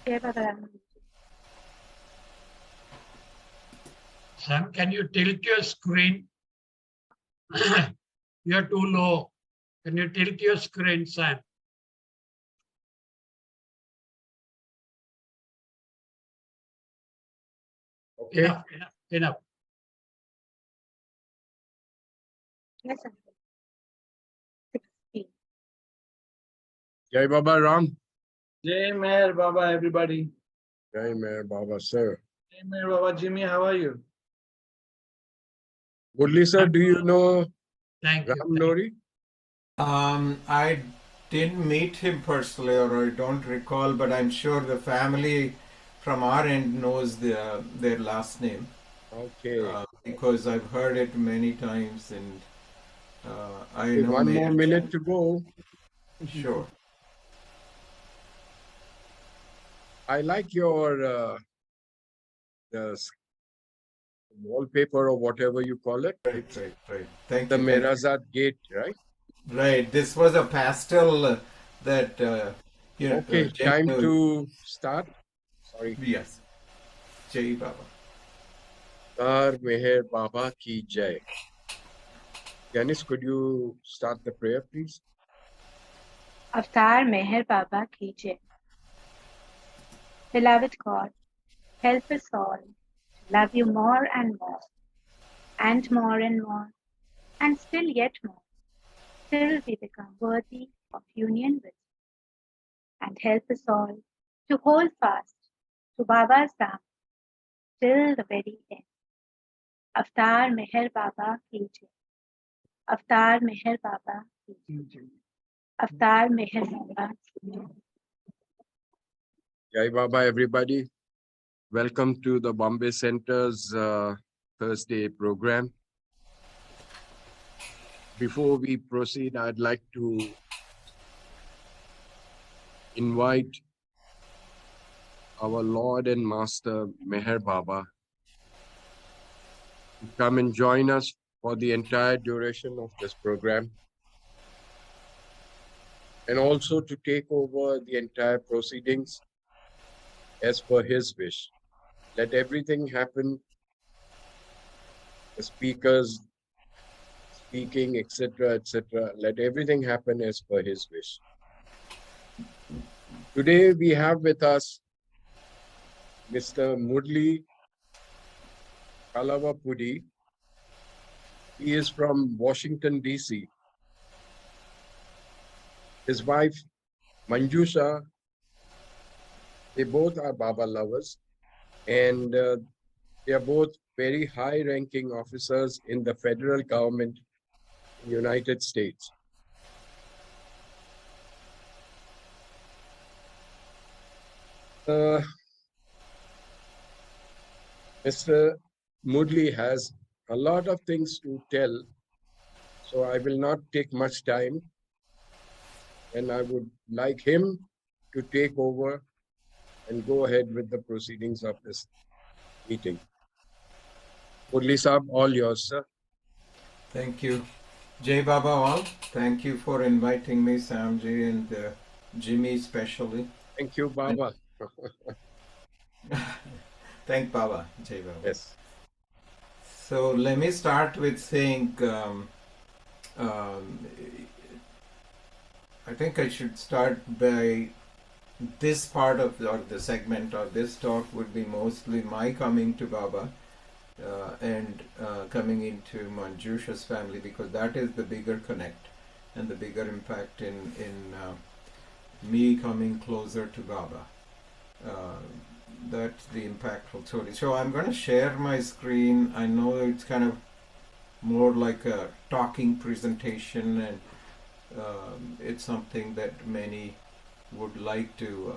Jai Baba. Sam, can you tilt your screen? You're too low. Can you tilt your screen, Sam? Okay. Enough. Yes, sir. 16. Jai Baba Ram. Jai Meher Baba, everybody. Jai Meher Baba, sir. Jai Meher Baba. Jimmy, how are you? Murali sir, do you know Thank you. Ram Nori? I didn't meet him personally, or I don't recall, but I'm sure the family from our end knows their last name. Okay. Because I've heard it many times, and I Okay, know. one more minute to go. Sure. I like your the wallpaper or whatever you call it. Right. Thank the you. Merazat gate, right? Right. This was a pastel that you know. Okay, time to start. Sorry. Yes. Jai Baba. Avatar Meher Baba Ki Jai. Janice, could you start the prayer, please? Avatar Meher Baba Ki Jai. Beloved God, help us all to love you more and more, and more and more, and still yet more, till we become worthy of union with you. And help us all to hold fast to Baba's arm till the very end. Avatar Meher Baba Ki Jai. Avatar Meher Baba Ki Jai. Avatar Meher Baba Ki Jai. Jai Baba, everybody. Welcome to the Bombay Center's Thursday program. Before we proceed, I'd like to invite our Lord and Master Meher Baba to come and join us for the entire duration of this program, and also to take over the entire proceedings as per his wish. Let everything happen, the speakers speaking, etc., let everything happen as per his wish. Today we have with us Mr. Murali Kalavapudi. He is from Washington, D.C. His wife, Manjusha, they both are Baba lovers, and they are both very high-ranking officers in the federal government in the United States. Mr. Murali has a lot of things to tell, so I will not take much time, and I would like him to take over and go ahead with the proceedings of this meeting. Murali Saab, all yours, sir. Thank you. Jai Baba all. Thank you for inviting me, Samji, and Jimmy especially. Thank you, Baba. Thank Baba. Jai Baba. Yes. So let me start with saying, I think I should start by this part of the segment or this talk would be mostly my coming to Baba and coming into Manjusha's family, because that is the bigger connect and the bigger impact in me coming closer to Baba. That's the impactful story. So I'm going to share my screen. I know it's kind of more like a talking presentation, and it's something that many would like to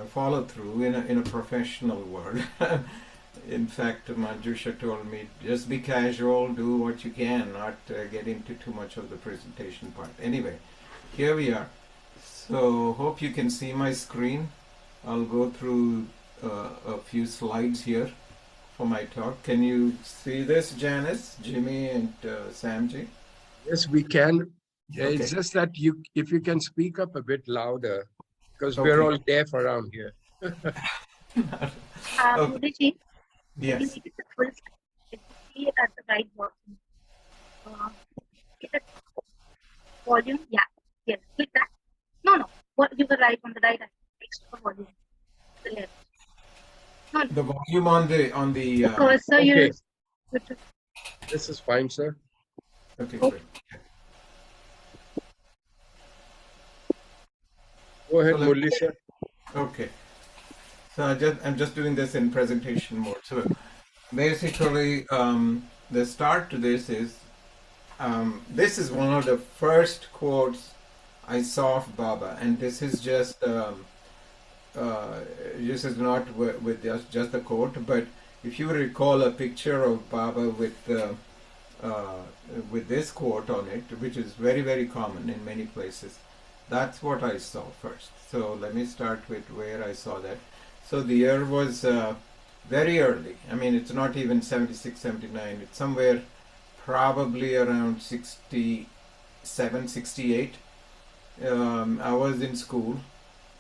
follow through in a professional world. In fact, Manjusha told me, just be casual, do what you can, not get into too much of the presentation part. Anyway, here we are. So hope you can see my screen. I'll go through a few slides here for my talk. Can you see this, Janice, Jimmy, and Samji? Yes, we can. Okay. It's just that if you can speak up a bit louder. because we're Okay. all deaf around here. Okay. Murali, can you Yes. make it the full screen? Can you see it at the right bottom? Is it volume? Yeah. Yes. Click that. No. What you were right on the right. Extra volume. The left. No. The volume on the The cursor Okay, you this is fine, sir. okay, Okay. good. Go ahead, So let Murli, sir. okay. So I'm just doing this in presentation mode. So basically, the start to this is one of the first quotes I saw of Baba, and this is just this is not with just the quote, but if you recall a picture of Baba uh, with this quote on it, which is very very common in many places, that's what I saw first. So let me start with where I saw that. So the year was very early. I mean, it's not even 76, 79. It's somewhere probably around 67, 68. I was in school,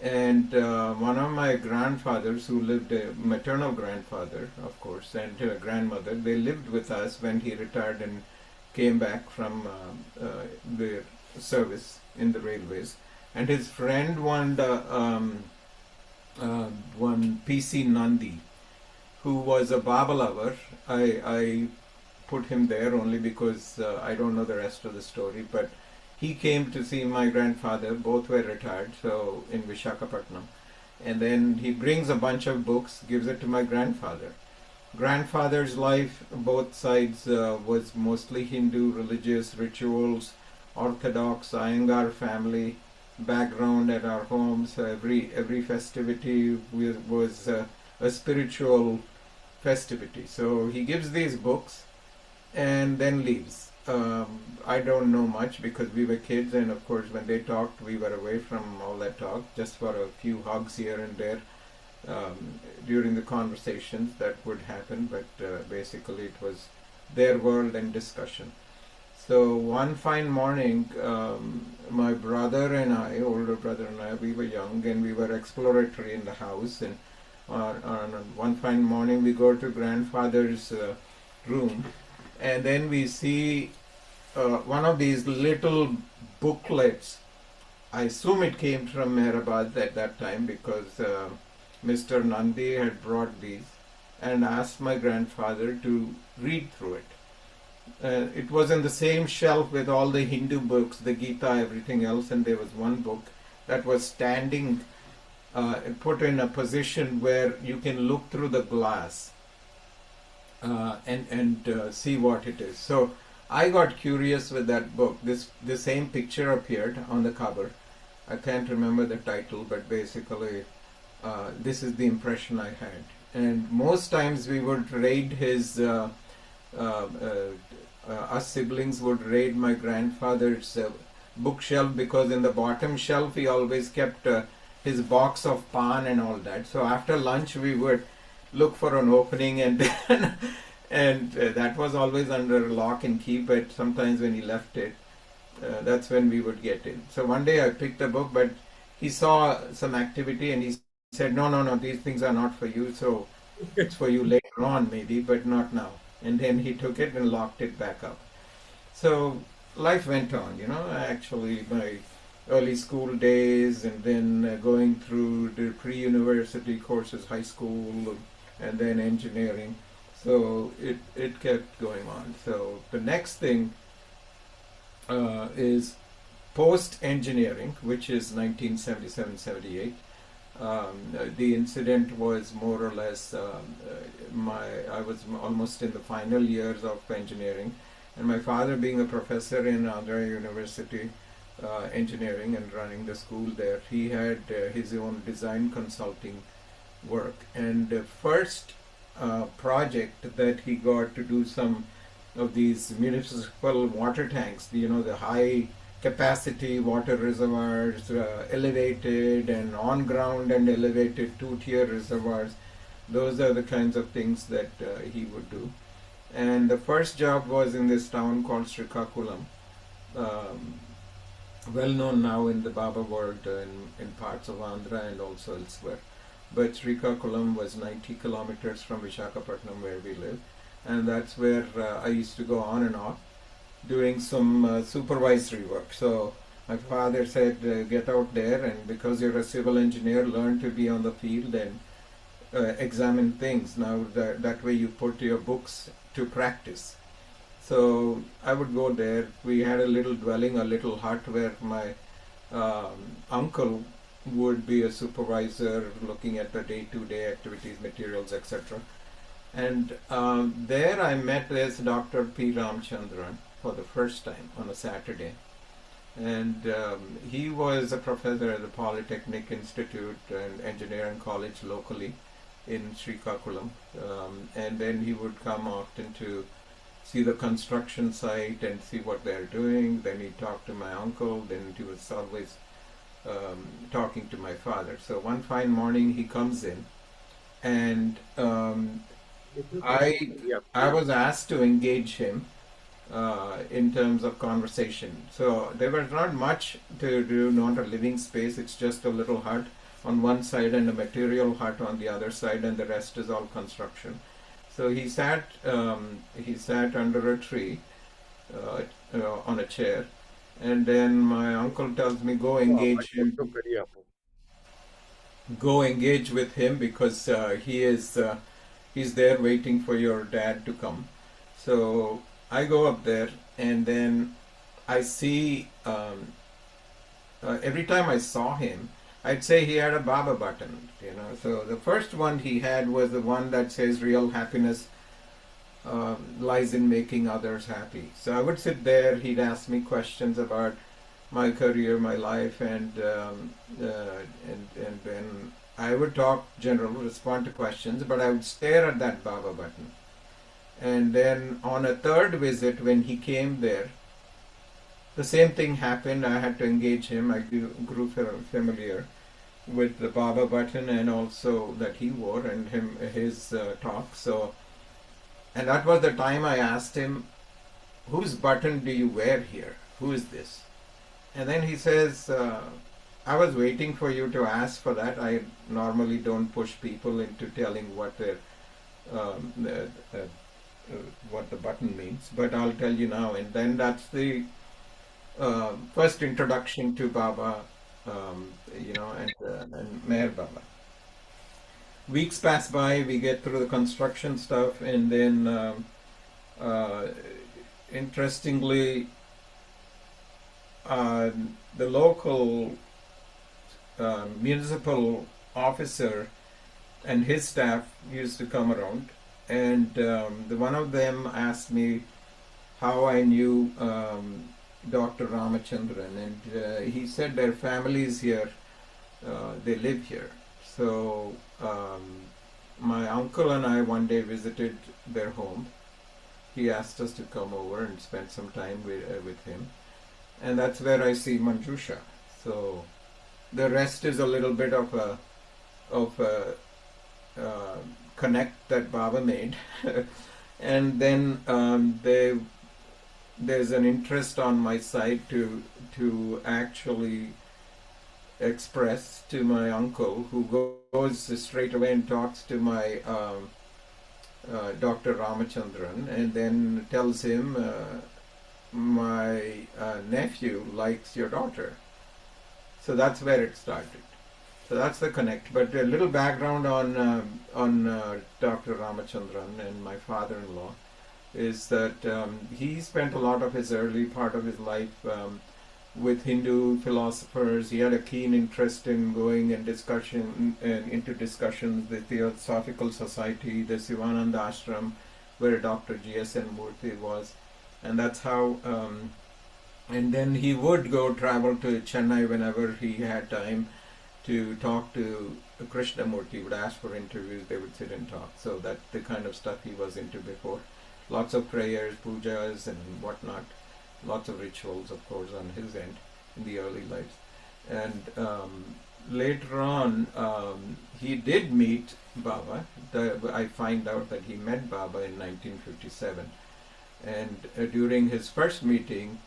and one of my grandfathers, who lived, a maternal grandfather, of course, and grandmother, they lived with us when he retired and came back from their service in the railways. And his friend, one PC Nandi, who was a Baba lover. I put him there only because I don't know the rest of the story, but he came to see my grandfather. Both were retired, so in Vishakhapatnam. And then he brings a bunch of books, gives it to my grandfather. Grandfather's life, both sides, was mostly Hindu, religious rituals, Orthodox, Iyengar family background at our homes. So every festivity was a spiritual festivity. So he gives these books and then leaves. I don't know much because we were kids, and of course, when they talked, we were away from all that talk, just for a few hugs here and there during the conversations that would happen. But basically, it was their world and discussion. So one fine morning, my brother and I, older brother and I, we were young and we were exploratory in the house. And on one fine morning, we go to grandfather's room, and then we see one of these little booklets. I assume it came from Mehrabad at that time because Mr. Nandi had brought these and asked my grandfather to read through it. It was in the same shelf with all the Hindu books, the Gita, everything else, and there was one book that was standing, put in a position where you can look through the glass and see what it is. So I got curious with that book. The same picture appeared on the cover. I can't remember the title, but basically this is the impression I had. And most times we would raid his. Us siblings would raid my grandfather's bookshelf, because in the bottom shelf he always kept his box of pan and all that. So after lunch we would look for an opening, and and that was always under lock and key, but sometimes when he left it, that's when we would get in. So one day I picked a book, but he saw some activity and he said, no, these things are not for you, so it's for you later on maybe, but not now. And then he took it and locked it back up. So life went on, actually my early school days, and then going through the pre-university courses, high school, and then engineering. So it kept going on. So the next thing is post-engineering, which is 1977-78. The incident was more or less I was almost in the final years of engineering, and my father, being a professor in Andhra University, engineering, and running the school there, he had his own design consulting work. And the first project that he got to do some of these municipal water tanks, the high capacity water reservoirs, elevated and on ground and elevated two-tier reservoirs. Those are the kinds of things that he would do. And the first job was in this town called Srikakulam, well known now in the Baba world in parts of Andhra and also elsewhere. But Srikakulam was 90 kilometers from Visakhapatnam where we live, and that's where I used to go on and off doing some supervisory work. So my father said, get out there, and because you're a civil engineer, learn to be on the field and examine things. Now that way you put your books to practice. So I would go there. We had a little dwelling, a little hut where my uncle would be a supervisor looking at the day-to-day activities, materials, etc. And there I met this Dr. P. Ramchandran for the first time on a Saturday. And he was a professor at the Polytechnic Institute and Engineering College locally in Srikakulam. And then he would come often to see the construction site and see what they're doing. Then he talked to my uncle. Then he was always talking to my father. So one fine morning he comes in, and I was asked to engage him in terms of conversation. So there was not much to do, not a living space. It's just a little hut on one side and a material hut on the other side, and the rest is all construction. So he sat under a tree on a chair, and then my uncle tells me, go engage him. Go engage with him because he's there waiting for your dad to come. So I go up there, and then I see every time I saw him, I'd say he had a Baba button, So the first one he had was the one that says real happiness lies in making others happy. So I would sit there, he'd ask me questions about my career, my life, and then I would talk general, respond to questions, but I would stare at that Baba button. And then on a third visit, when he came there, the same thing happened. I had to engage him. I grew familiar with the Baba button and also that he wore and his talk. So, and that was the time I asked him, whose button do you wear here? Who is this? And then he says, I was waiting for you to ask for that. I normally don't push people into telling what their what the button means, but I'll tell you now. And then that's the first introduction to Baba, and Meher Baba. Weeks pass by, we get through the construction stuff, and then interestingly, the local municipal officer and his staff used to come around, and one of them asked me how I knew Dr. Ramachandran, and he said their family is here, they live here. So my uncle and I one day visited their home. He asked us to come over and spend some time with him, and that's where I see Manjusha. So the rest is a little bit of a connect that Baba made. And then there's an interest on my side to actually express to my uncle, who goes straight away and talks to my Dr. Ramachandran, and then tells him, my nephew likes your daughter. So that's where it started. So that's the connect. But a little background on Dr. Ramachandran and my father-in-law is that he spent a lot of his early part of his life with Hindu philosophers. He had a keen interest in going and into discussions with the Theosophical Society, the Sivananda Ashram, where Dr. G.S.N. Murthy was. And that's how, and then he would go travel to Chennai whenever he had time to talk to Krishnamurti. He would ask for interviews, they would sit and talk. So that's the kind of stuff he was into before. Lots of prayers, pujas and whatnot. Lots of rituals, of course, on his end in the early life. And later on, he did meet Baba. I find out that he met Baba in 1957. And during his first meeting,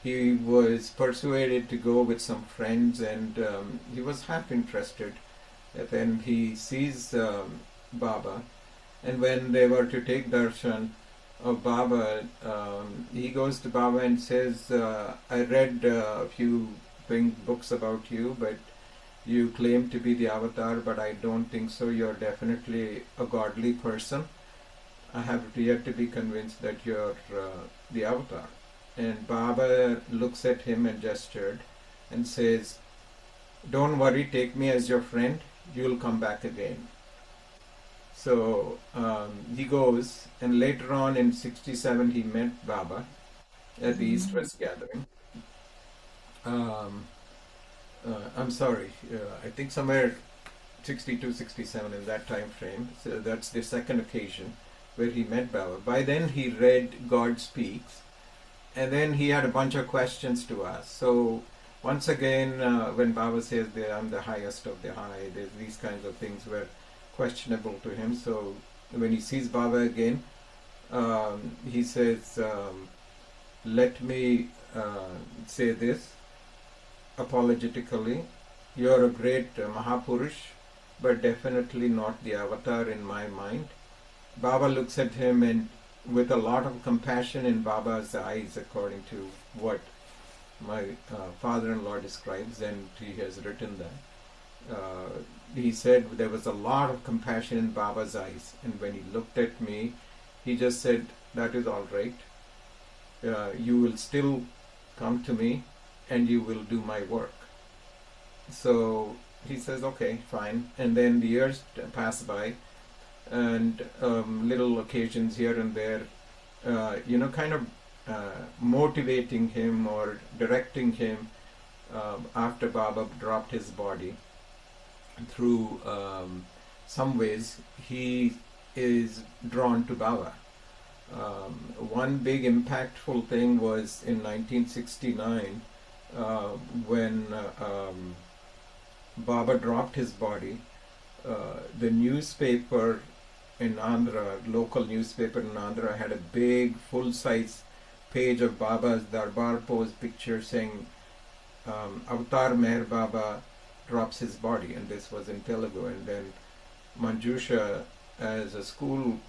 he was persuaded to go with some friends, and he was half interested. And then he sees Baba, and when they were to take darshan of Baba, he goes to Baba and says, I read a few books about you, but you claim to be the avatar, but I don't think so. You're definitely a godly person. I have yet to be convinced that you're the avatar. And Baba looks at him and gestured and says, don't worry, take me as your friend. You'll come back again. So he goes, and later on in 67 he met Baba at the East West gathering. I'm sorry, I think somewhere 62, 67 in that time frame. So that's the second occasion where he met Baba. By then he read God Speaks, and then he had a bunch of questions to ask. So once again, when Baba says that I'm the highest of the high, these kinds of things were questionable to him. So when he sees Baba again, he says, let me say this apologetically, you're a great Mahapurush, but definitely not the avatar in my mind. Baba looks at him and with a lot of compassion in Baba's eyes, according to what my father-in-law describes, and he has written that. He said there was a lot of compassion in Baba's eyes, and when he looked at me, he just said, that is all right. You will still come to me and you will do my work. So he says, okay, fine. And then the years pass by, and little occasions here and there, kind of motivating him or directing him after Baba dropped his body. Through some ways, he is drawn to Baba. One big impactful thing was in 1969 when Baba dropped his body. The newspaper in Andhra, local newspaper in Andhra, had a big full-size page of Baba's Darbar pose picture saying Avatar Meher Baba drops his body, and this was in Telugu. And then Manjusha, as a school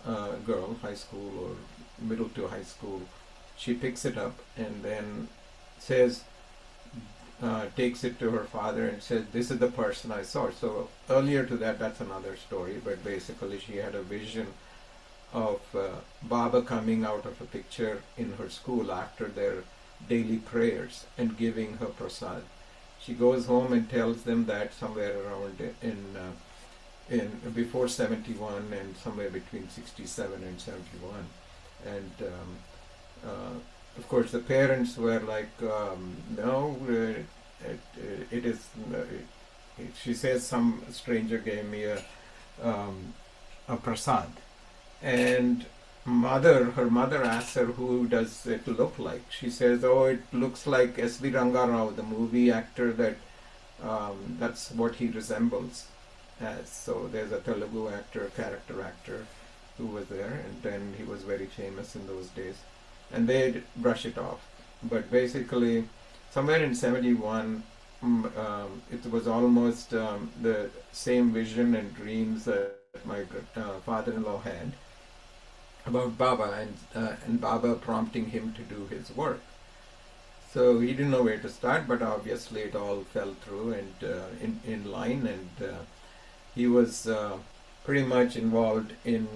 girl, high school or middle to high school, she picks it up and then says, takes it to her father and says, this is the person I saw. So earlier to that, that's another story, but basically she had a vision of Baba coming out of a picture in her school after their daily prayers and giving her prasad. She goes home and tells them that somewhere around in before 71 and somewhere between 67 and 71. And of course the parents were like, no, it is, she says some stranger gave me a prasad. And her mother asks her, who does it look like? She says, oh, it looks like S.V. Rangarao, the movie actor, that's what he resembles as. So there's a Telugu actor, character actor, who was there, and then he was very famous in those days. And they brush it off. But basically, somewhere in 71, it was almost the same vision and dreams that my father-in-law had about Baba, and Baba prompting him to do his work. So he didn't know where to start, but obviously it all fell through and in line, and he was pretty much involved in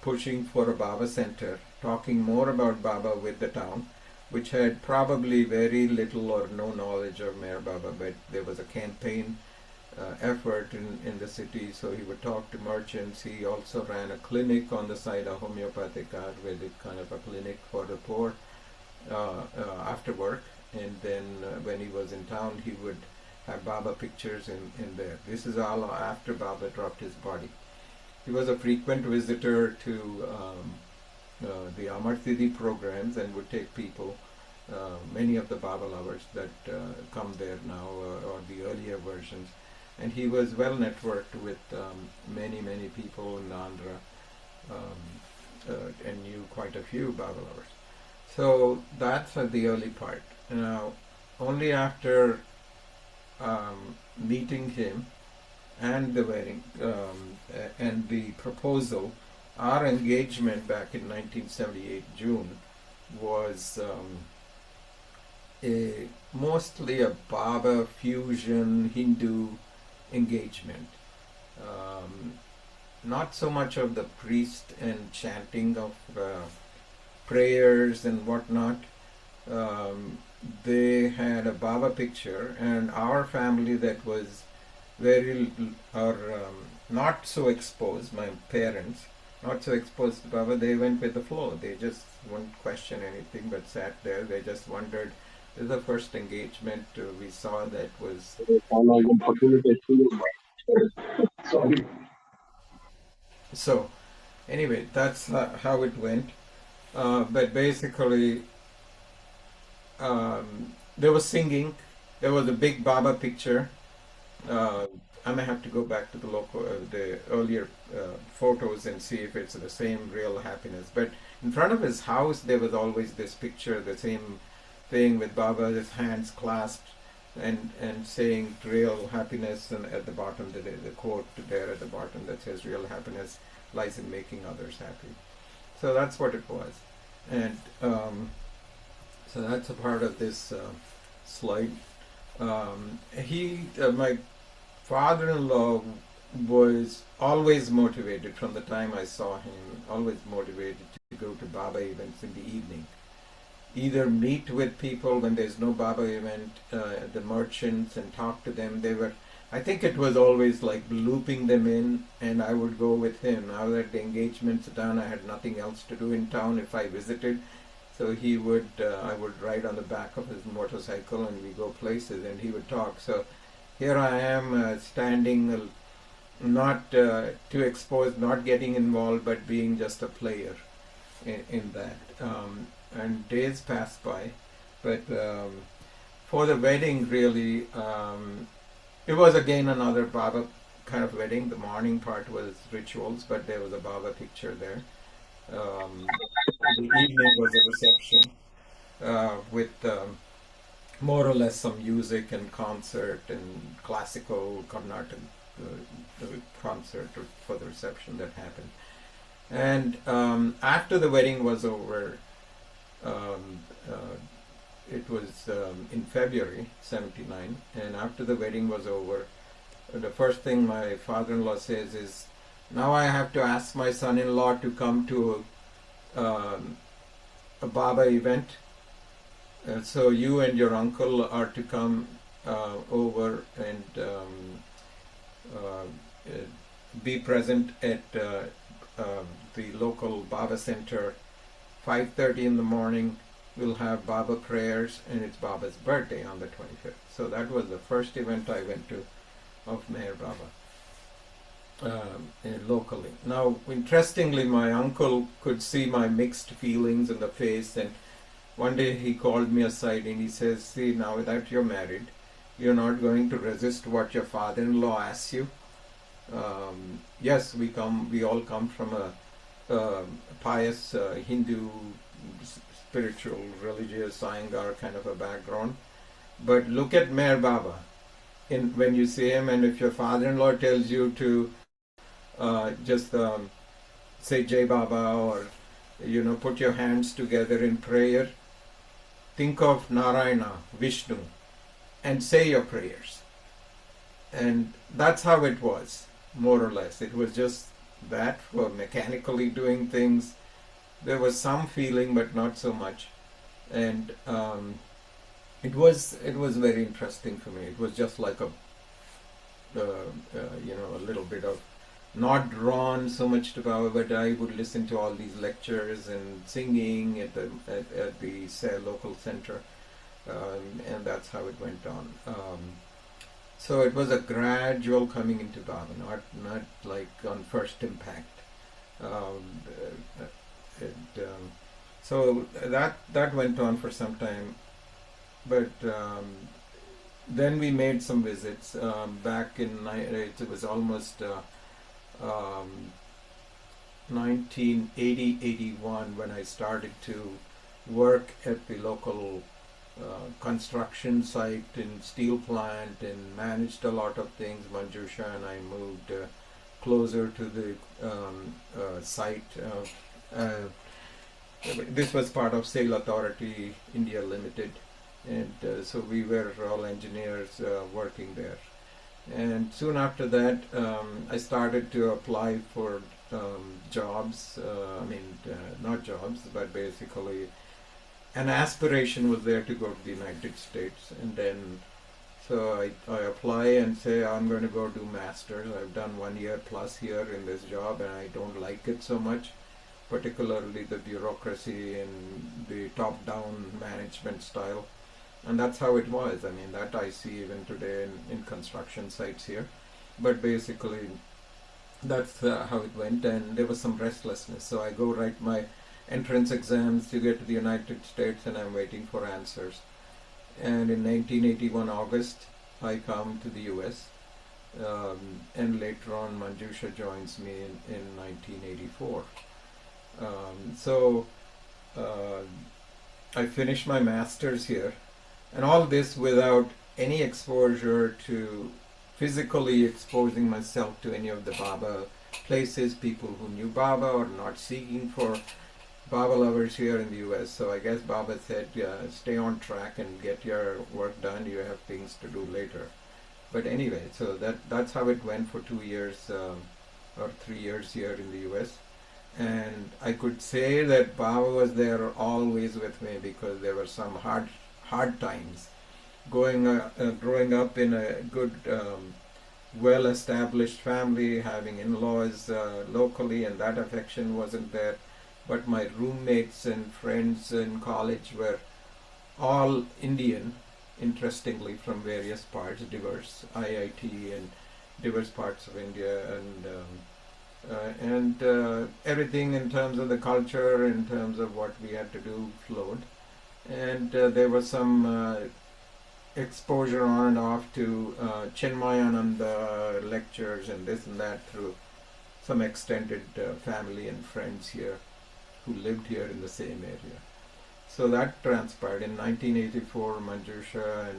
pushing for a Baba center, talking more about Baba with the town, which had probably very little or no knowledge of Meher Baba, but there was a campaign effort in the city, so he would talk to merchants. He also ran a clinic on the side, a homeopathic Ayurvedic kind of a clinic for the poor after work, and then when he was in town he would have Baba pictures in there. This is all after Baba dropped his body. He was a frequent visitor to the Amar Siddhi programs and would take people, many of the Baba lovers that come there now, or the earlier versions. And he was well networked with many people in Andhra, and knew quite a few Baba lovers. So that's the early part. Now, only after meeting him and the wedding and the proposal, our engagement back in 1978 June was mostly a Baba fusion Hindu engagement. Not so much of the priest and chanting of prayers and whatnot. They had a Baba picture, and our family that was very not so exposed, my parents, not so exposed to Baba, they went with the flow. They just wouldn't question anything but sat there. They just wondered. This is the first engagement we saw that was. Sorry. So, anyway, that's how it went. But basically, there was singing. There was a big Baba picture. I may have to go back to the earlier photos and see if it's the same real happiness. But in front of his house, there was always this picture, the same thing with Baba's hands clasped and saying real happiness, and at the bottom, the quote there at the bottom that says real happiness lies in making others happy. So that's what it was. And so that's a part of this slide. My father-in-law was always motivated from the time I saw him, always motivated to go to Baba events in the evening. Either meet with people when there's no Baba event, the merchants, and talk to them. I think it was always like looping them in, and I would go with him. Now that the engagement's done, I had nothing else to do in town if I visited. So I would ride on the back of his motorcycle and we go places and he would talk. So here I am standing, not too exposed, not getting involved, but being just a player in that. And days passed by, but for the wedding, really, it was again another Baba kind of wedding. The morning part was rituals, but there was a Baba picture there. The evening was a reception with more or less some music and concert and classical Carnatic concert for the reception that happened. And after the wedding was over, it was in February '79, and after the wedding was over, the first thing my father-in-law says is, now I have to ask my son-in-law to come to a Baba event. So you and your uncle are to come over and be present at the local Baba Center. 5:30 in the morning, we'll have Baba prayers, and it's Baba's birthday on the 25th. So that was the first event I went to of Meher Baba. Locally. Now, interestingly, my uncle could see my mixed feelings in the face, and one day he called me aside and he says, see, now that you're married, you're not going to resist what your father-in-law asks you. Yes, we all come from a pious Hindu, spiritual, religious, Iyengar kind of a background, but look at Meher Baba. When you see him, and if your father-in-law tells you to just say Jai Baba, or put your hands together in prayer, think of Narayana, Vishnu, and say your prayers. And that's how it was, more or less. It was just that, for mechanically doing things. There was some feeling, but not so much. And it was very interesting for me. It was just like a little bit of, not drawn so much to Baba, but I would listen to all these lectures and singing at the local center, and that's how it went on. So it was a gradual coming into Baba, not like on first impact. So that went on for some time, but then we made some visits back in it was almost 1980-81 when I started to work at the local construction site in steel plant and managed a lot of things. Manjusha and I moved closer to the site. This was part of Sale Authority India Limited, and so we were all engineers working there. And soon after that, I started to apply for jobs. Not jobs, but basically an aspiration was there to go to the United States. And then, so I apply and say, I'm going to go do masters. I've done 1 year plus here in this job, and I don't like it so much, particularly the bureaucracy and the top-down management style. And that's how it was. I mean, that I see even today in construction sites here. But basically, that's how it went, and there was some restlessness. So I go write my entrance exams to get to the United States, and I'm waiting for answers. And in 1981 August, I come to the US, and later on Manjusha joins me in 1984. I finished my master's here, and all this without any exposure to physically exposing myself to any of the Baba places, people who knew Baba or not seeking for Baba lovers here in the US. So I guess Baba said, stay on track and get your work done. You have things to do later. But anyway, so that's how it went for 2 years or 3 years here in the US. And I could say that Baba was there always with me, because there were some hard times. Growing up in a good, well-established family, having in-laws locally, and that affection wasn't there. But my roommates and friends in college were all Indian, interestingly, from various parts, diverse IIT and diverse parts of India, and everything in terms of the culture, in terms of what we had to do, flowed. And there was some exposure on and off to Chinmayananda lectures and this and that through some extended family and friends here who lived here in the same area. So that transpired. In 1984, Manjusha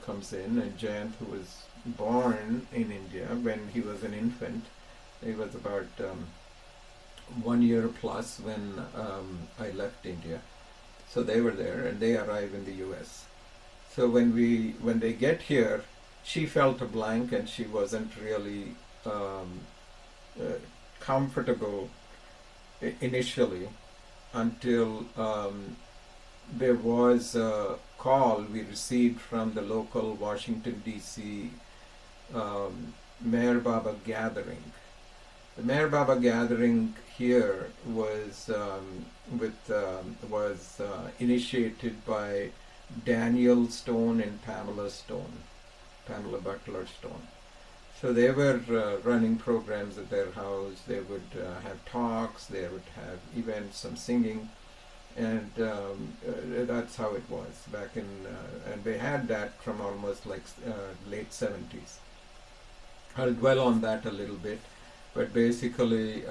comes in, and Jayant, who was born in India when he was an infant, he was about 1 year plus when I left India. So they were there, and they arrive in the US. So when they get here, she felt a blank, and she wasn't really comfortable initially, until there was a call we received from the local Washington DC Mayor Baba gathering. The Mayor Baba gathering here was initiated by Daniel Stone and Pamela Butler Stone. So they were running programs at their house. They would have talks, they would have events, some singing, and that's how it was back in, and they had that from almost like late 70s. I'll dwell on that a little bit, but basically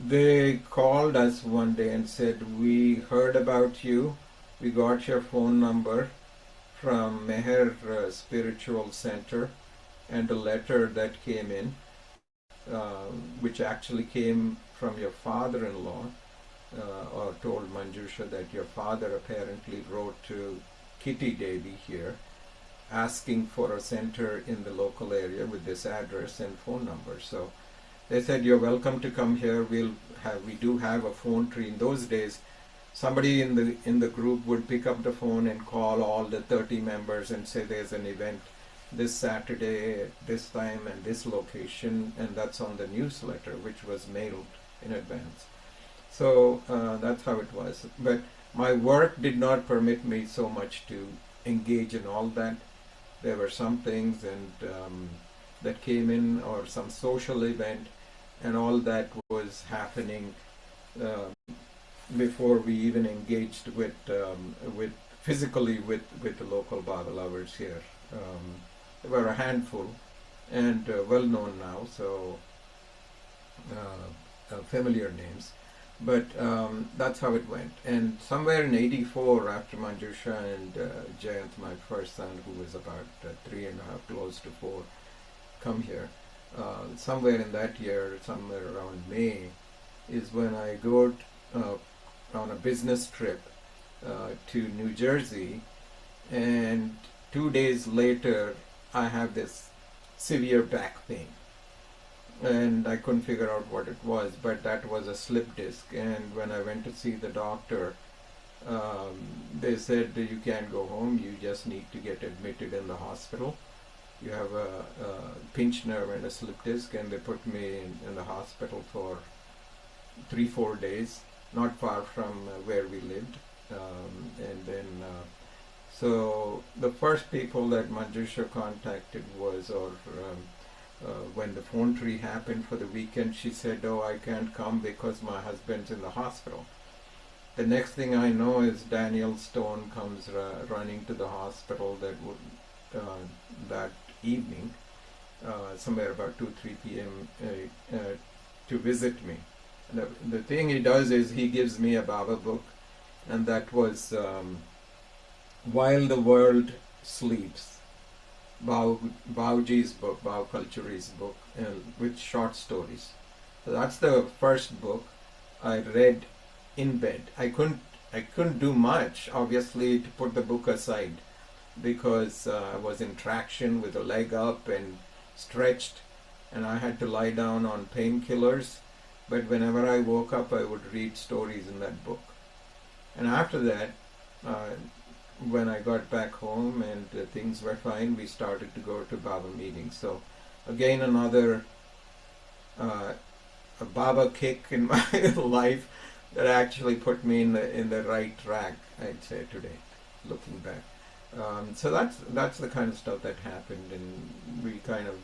they called us one day and said, we heard about you, we got your phone number from Meher Spiritual Center, and a letter that came in, which actually came from your father-in-law, or told Manjusha that your father apparently wrote to Kitty Devi here, asking for a center in the local area with this address and phone number. So they said, you're welcome to come here. We do have a phone tree. In those days, somebody in the group would pick up the phone and call all the 30 members and say there's an event this Saturday at this time and this location, and that's on the newsletter, which was mailed in advance. So that's how it was. But my work did not permit me so much to engage in all that. There were some things that came in, or some social event, and all that was happening before we even engaged with physically with the local Baba lovers here. There were a handful, and well known now, so familiar names. But that's how it went. And somewhere in '84, after Manjusha and Jayant, my first son, who was about 3.5, close to 4, come here. Somewhere in that year, somewhere around May, is when I go on a business trip to New Jersey, and 2 days later, I have this severe back pain. And I couldn't figure out what it was, but that was a slip disc. And when I went to see the doctor, they said that you can't go home, you just need to get admitted in the hospital. You have a pinched nerve and a slip disc, and they put me in the hospital for 3-4 days, not far from where we lived. And then, so the first people that Manjusha contacted was, when the phone tree happened for the weekend, she said, "Oh, I can't come because my husband's in the hospital." The next thing I know is Daniel Stone comes running to the hospital that evening, somewhere about 2-3 p.m. To visit me. The thing he does is he gives me a Baba book, and that was While the World Sleeps. Bauji's book, Bau Kalchuri's book, with short stories. So that's the first book I read in bed. I couldn't do much, obviously, to put the book aside, because I was in traction with a leg up and stretched, and I had to lie down on painkillers. But whenever I woke up, I would read stories in that book. And after that, when I got back home and things were fine, we started to go to Baba meetings. So again, another a Baba kick in my life that actually put me in the right track, I'd say today, looking back. So that's the kind of stuff that happened, and we kind of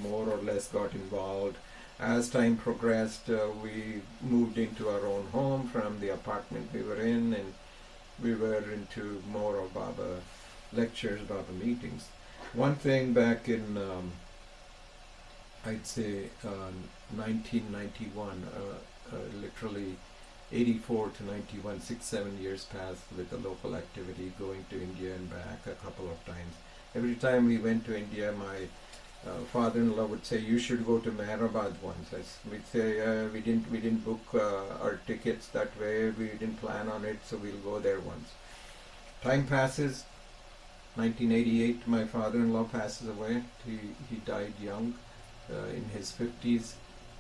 more or less got involved. As time progressed, we moved into our own home from the apartment we were in, and we were into more of Baba lectures, Baba meetings. One thing back in, I'd say, 1991, literally 84 to 91, 6-7 years passed with the local activity, going to India and back a couple of times. Every time we went to India, my father-in-law would say, "You should go to Mehrabad once." We'd say, "We didn't book our tickets that way. We didn't plan on it, so we'll go there once." Time passes. 1988, my father-in-law passes away. He died young, in his 50s,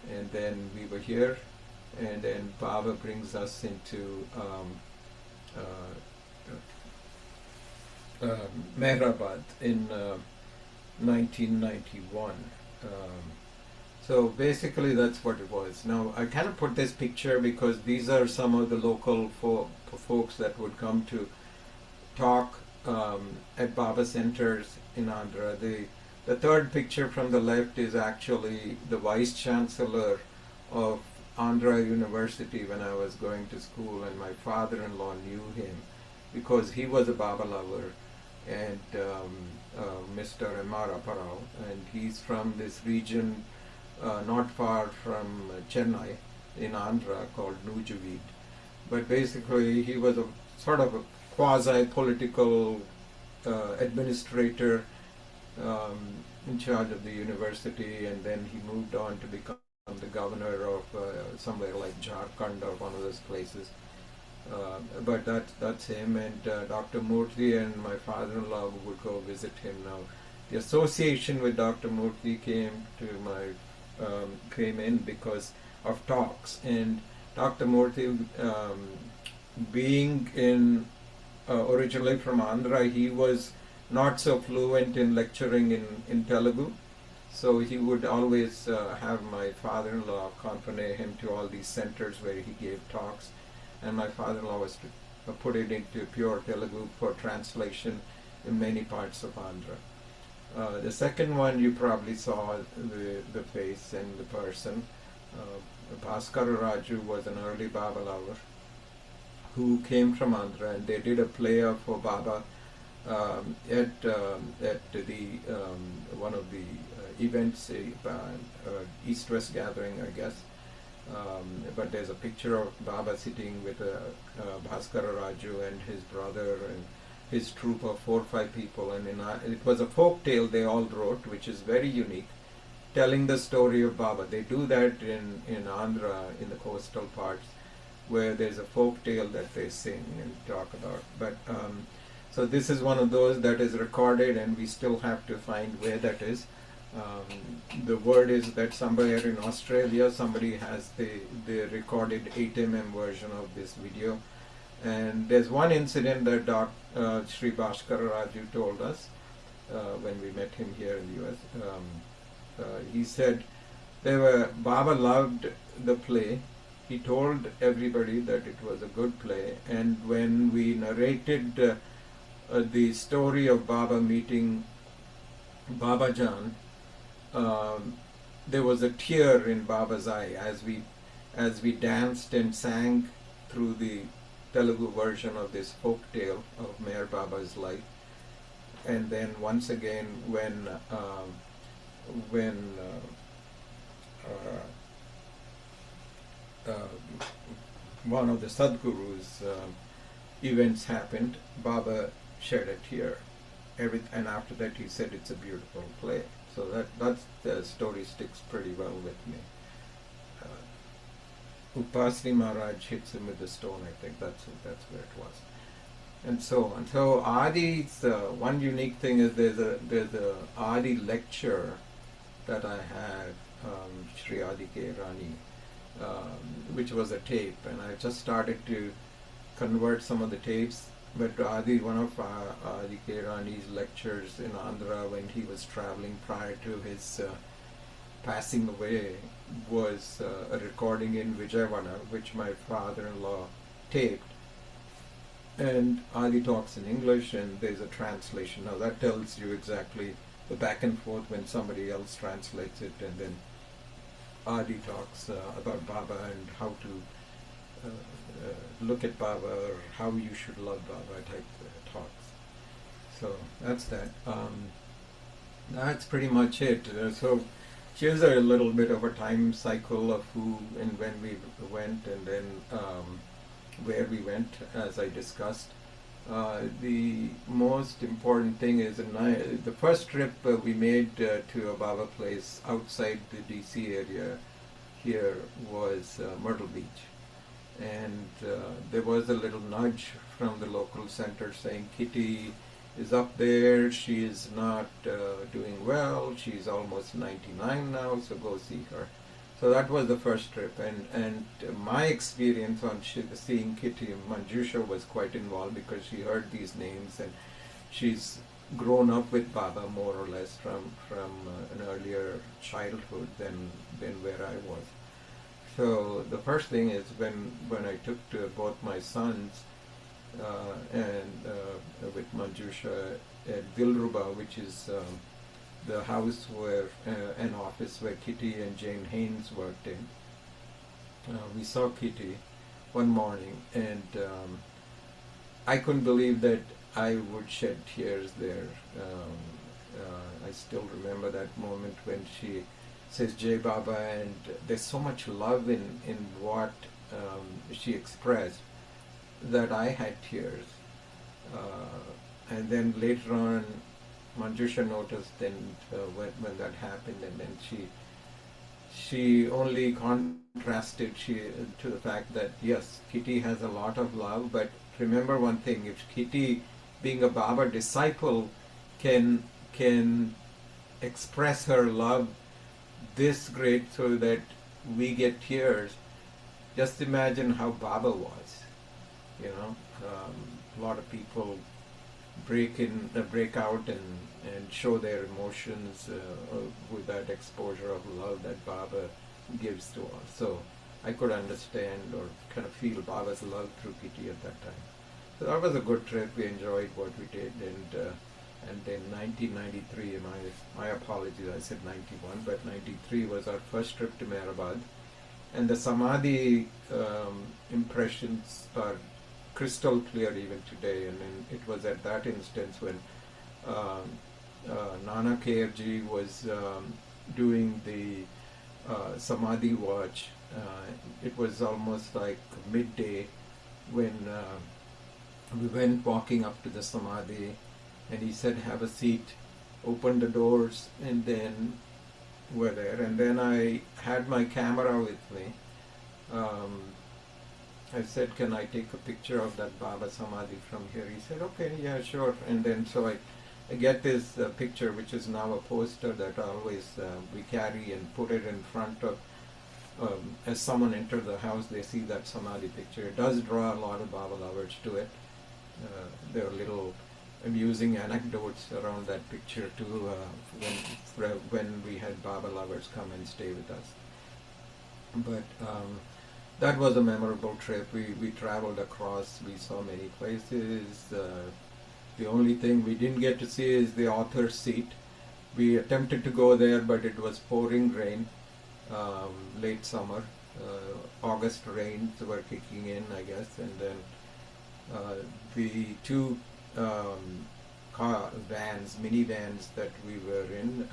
and then we were here, and then Baba brings us into Mehrabad in 1991. So basically that's what it was. Now I kind of put this picture because these are some of the local folks that would come to talk at Baba centers in Andhra. The third picture from the left is actually the Vice Chancellor of Andhra University when I was going to school, and my father-in-law knew him because he was a Baba lover, and Mr. M.R. Apparao, and he's from this region not far from Chennai in Andhra called Nujavid. But basically he was a sort of a quasi-political administrator in charge of the university, and then he moved on to become the governor of somewhere like Jharkhand or one of those places. But that's him, and Dr. Murthy and my father-in-law would go visit him. Now, the association with Dr. Murthy came in because of talks, and Dr. Murthy, being originally from Andhra, he was not so fluent in lecturing in Telugu, so he would always have my father-in-law accompany him to all these centers where he gave talks, and my father-in-law was to put it into pure Telugu for translation in many parts of Andhra. The second one, you probably saw the face and the person. Bhaskara Raju was an early Baba lover who came from Andhra, and they did a play for Baba at the one of the events, East-West gathering, I guess. But there's a picture of Baba sitting with Bhaskara Raju and his brother and his troop of 4 or 5 people, and it was a folk tale they all wrote, which is very unique, telling the story of Baba. They do that in Andhra, in the coastal parts, where there's a folk tale that they sing and talk about. But so this is one of those that is recorded, and we still have to find where that is. The word is that somewhere in Australia, somebody has the recorded 8 mm version of this video. And there's one incident that Sri Bhaskara Raju told us when we met him here in the US. He said Baba loved the play. He told everybody that it was a good play. And when we narrated the story of Baba meeting Baba Jan, there was a tear in Baba's eye as we danced and sang through the Telugu version of this folk tale of Mayor Baba's life. And then once again, when one of the Sadhguru's events happened, Baba shed a tear. And after that he said it's a beautiful play. So that's the story sticks pretty well with me. Upasni Maharaj hits him with a stone, I think that's where it was. And so on. So Adi's one unique thing is there's a Adi lecture that I had, Sri Adi K. Rani, which was a tape, and I just started to convert some of the tapes. But Adi, one of Adi K. Rani's lectures in Andhra when he was traveling prior to his passing away was a recording in Vijayawada, which my father-in-law taped. And Adi talks in English and there's a translation. Now that tells you exactly the back and forth when somebody else translates it, and then Adi talks about Baba and how to look at Baba or how you should love Baba type talks. So that's that. That's pretty much it. So here's a little bit of a time cycle of who and when we went, and then where we went, as I discussed. The most important thing is the first trip we made to a Baba place outside the DC area here was Myrtle Beach. And there was a little nudge from the local center saying Kitty is up there, she is not doing well, she's almost 99 now, so go see her. So that was the first trip, and my experience on seeing Kitty, Manjusha was quite involved because she heard these names and she's grown up with Baba more or less from an earlier childhood than where I was. So the first thing is when I took both my sons and with Manjusha at Dilruba, which is the house where an office where Kitty and Jane Haynes worked in. We saw Kitty one morning, and I couldn't believe that I would shed tears there. I still remember that moment when she says Jai Baba, and there's so much love in what she expressed that I had tears. And then later on, Manjusha noticed, and when that happened, and then she only contrasted to the fact that yes, Kitty has a lot of love, but remember one thing: if Kitty, being a Baba disciple, can express her love this great so that we get tears, just imagine how Baba was. You know, a lot of people break out and show their emotions with that exposure of love that Baba gives to us. So I could understand or kind of feel Baba's love through Kitty at that time. So that was a good trip. We enjoyed what we did, and then 1993, my apologies, I said 91, but 93 was our first trip to Mehrabad, and the Samadhi impressions are crystal clear even today. And it was at that instance when Nana KFG was doing the Samadhi watch it was almost like midday when we went walking up to the Samadhi, and he said, "Have a seat," opened the doors, and then were there. And then I had my camera with me. I said, "Can I take a picture of that Baba Samadhi from here?" He said, "Okay, yeah, sure." And then so I get this picture, which is now a poster that always we carry and put it in front of, as someone enters the house, they see that Samadhi picture. It does draw a lot of Baba lovers to it. There are little amusing anecdotes around that picture too, when we had Baba lovers come and stay with us. But that was a memorable trip. We traveled across, we saw many places. The only thing we didn't get to see is the author's seat. We attempted to go there, but it was pouring rain, late summer. August rains were kicking in, I guess, and then the two minivans that we were in,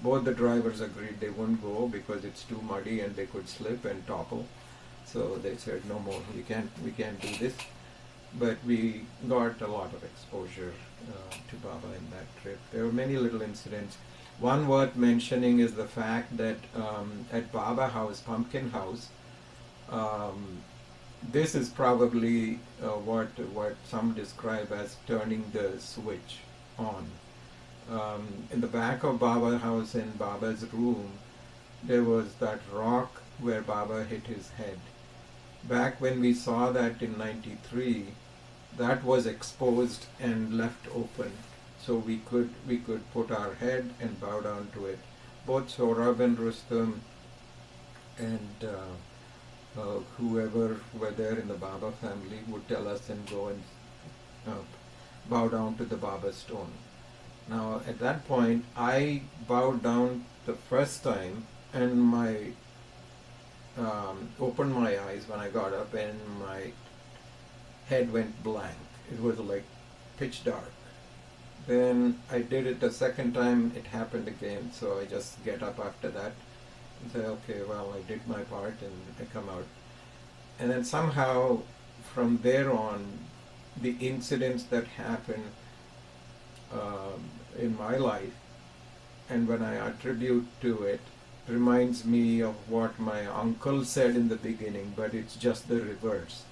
both the drivers agreed they wouldn't go because it's too muddy and they could slip and topple. So they said, "No more, we can't do this." But we got a lot of exposure to Baba in that trip. There were many little incidents. One worth mentioning is the fact that at Baba House, Pumpkin House, this is probably what some describe as turning the switch on. In the back of Baba House, in Baba's room, there was that rock where Baba hit his head. Back when we saw that in '93, that was exposed and left open, so we could put our head and bow down to it. Both Saurabh and Rustam and whoever were there in the Baba family would tell us and go and bow down to the Baba stone. Now at that point, I bowed down the first time, and my opened my eyes when I got up, and my head went blank. It was like pitch dark. Then I did it the second time, it happened again, so I just get up after that and say, "Okay, well, I did my part," and I come out. And then somehow from there on, the incidents that happen in my life, and when I attribute to it, reminds me of what my uncle said in the beginning, but it's just the reverse.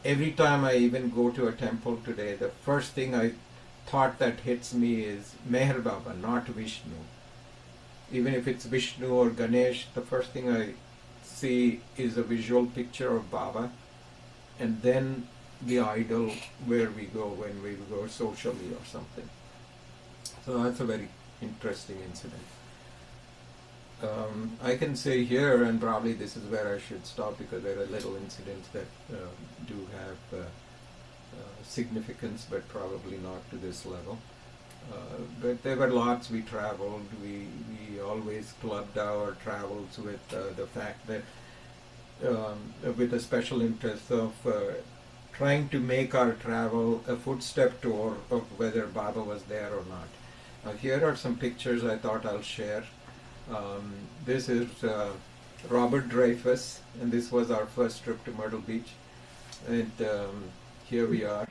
Every time I even go to a temple today, the first thing I thought that hits me is Meher Baba, not Vishnu. Even if it's Vishnu or Ganesh, the first thing I see is a visual picture of Baba, and then the idol where we go when we go socially or something. So that's a very interesting incident. I can say here, and probably this is where I should stop because there are little incidents that do have significance, but probably not to this level. But there were lots we traveled. We always clubbed our travels with the fact that, with a special interest of trying to make our travel a footstep tour of whether Baba was there or not. Now here are some pictures I thought I'll share. This is Robert Dreyfus, and this was our first trip to Myrtle Beach. And here we are.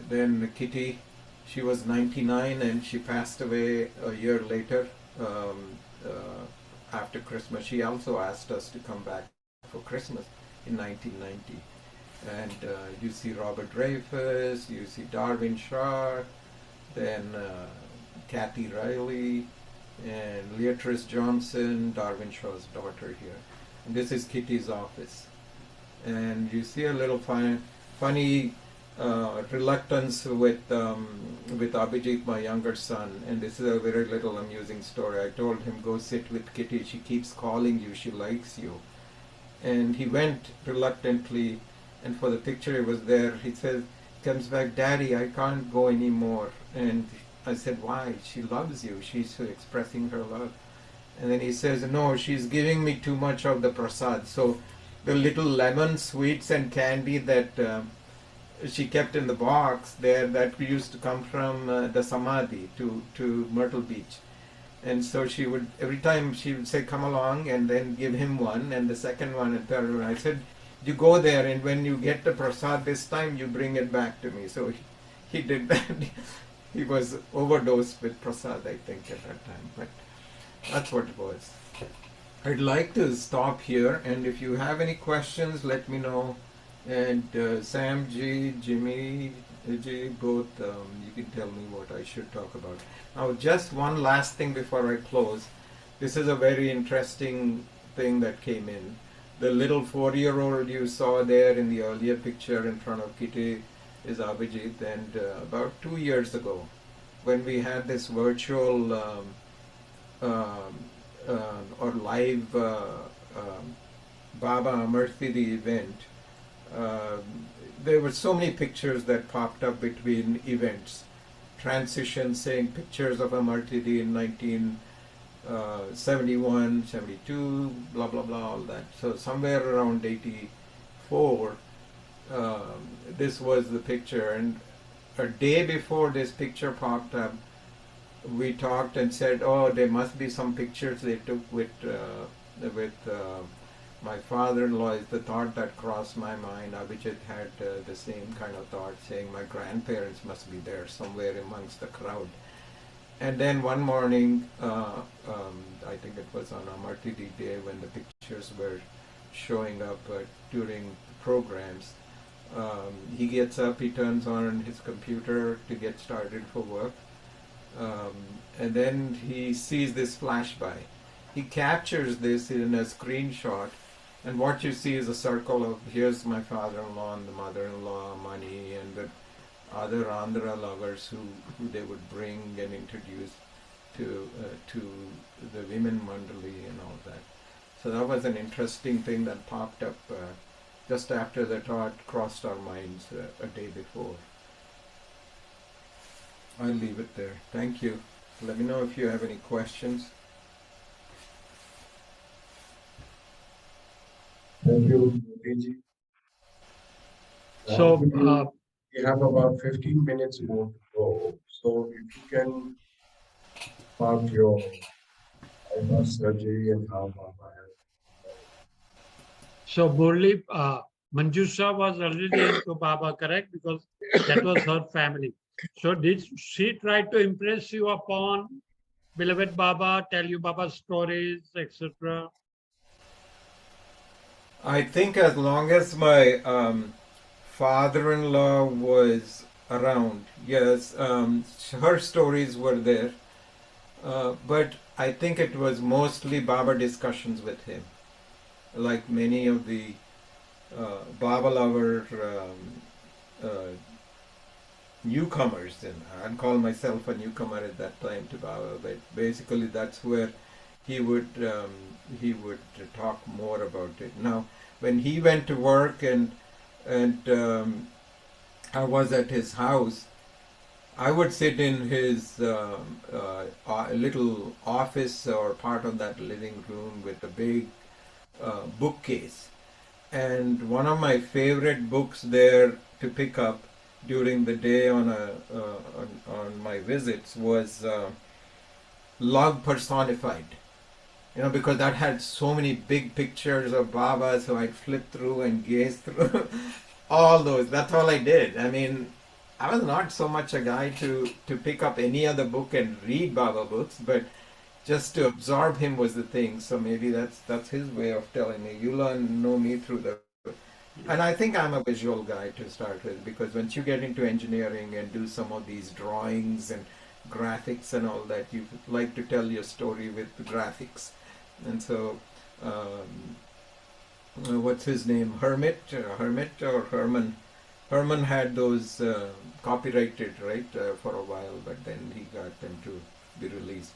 Then Kitty, she was 99 and she passed away a year later after Christmas. She also asked us to come back for Christmas in 1990. And you see Robert Dreyfus, you see Darwin Shaw, then Kathy Riley, and Leatrice Johnson, Darwin Shaw's daughter here. And this is Kitty's office. And you see a little funny reluctance with Abhijit, my younger son. And this is a very little amusing story. I told him, "Go sit with Kitty. She keeps calling you. She likes you." And he went reluctantly. And for the picture, he was there. He says, comes back, "Daddy, I can't go anymore." And I said, "Why? She loves you. She's expressing her love." And then he says, "No, she's giving me too much of the prasad." So the little lemon sweets and candy that she kept in the box there, that used to come from the Samadhi to Myrtle Beach. And so she would, every time she would say, come along, and then give him one, and the second one, and third one. I said, you go there, and when you get the prasad this time, you bring it back to me. So he did that. He was overdosed with prasad, I think, at that time. But that's what it was. I'd like to stop here, and if you have any questions, let me know. And Sam G, Jimmy G, both, you can tell me what I should talk about. Now, just one last thing before I close. This is a very interesting thing that came in. The little 4-year-old you saw there in the earlier picture in front of Kitty is Abhijit. And about 2 years ago, when we had this virtual or live Baba Amarthidi event, there were so many pictures that popped up between events. Transition saying pictures of Amarthidi in 1971, 72, blah, blah, blah, all that. So somewhere around 84, this was the picture. And a day before this picture popped up, we talked and said, oh, there must be some pictures they took with my father-in-law. Is the thought that crossed my mind. Abhijit had the same kind of thought, saying my grandparents must be there somewhere amongst the crowd. And then one morning, I think it was on Amarthidi Day, when the pictures were showing up during programs, he gets up, he turns on his computer to get started for work. And then he sees this flash by. He captures this in a screenshot, and what you see is a circle of, here's my father-in-law and the mother-in-law, Mani, and the other Andhra lovers who they would bring and introduce to the women mandali and all that. So that was an interesting thing that popped up just after the thought crossed our minds a day before. I'll leave it there. Thank you. Let me know if you have any questions. Thank you, Murali. So, We have about 15 minutes more to go. So if you can about your bypass surgery and how Baba has. so Murali, Manjusha was already into Baba, correct? Because that was her family. So did she try to impress you upon beloved Baba, tell you Baba's stories, etc.? I think as long as my father-in-law was around, yes, her stories were there. But I think it was mostly Baba discussions with him. Like many of the Baba lover newcomers, and I'd call myself a newcomer at that time to Baba, but basically that's where he would talk more about it. Now, when he went to work and I was at his house, I would sit in his little office or part of that living room with a big bookcase. And one of my favorite books there to pick up during the day on my visits was Love Personified. You know, because that had so many big pictures of Baba, so I'd flip through and gaze through all those. That's all I did. I mean, I was not so much a guy to pick up any other book and read Baba books, but just to absorb him was the thing. So maybe that's his way of telling me. You know me through the... And I think I'm a visual guy to start with, because once you get into engineering and do some of these drawings and graphics and all that, you like to tell your story with the graphics. And so, what's his name? Hermit or Herman? Herman had those copyrighted, right, for a while, but then he got them to be released.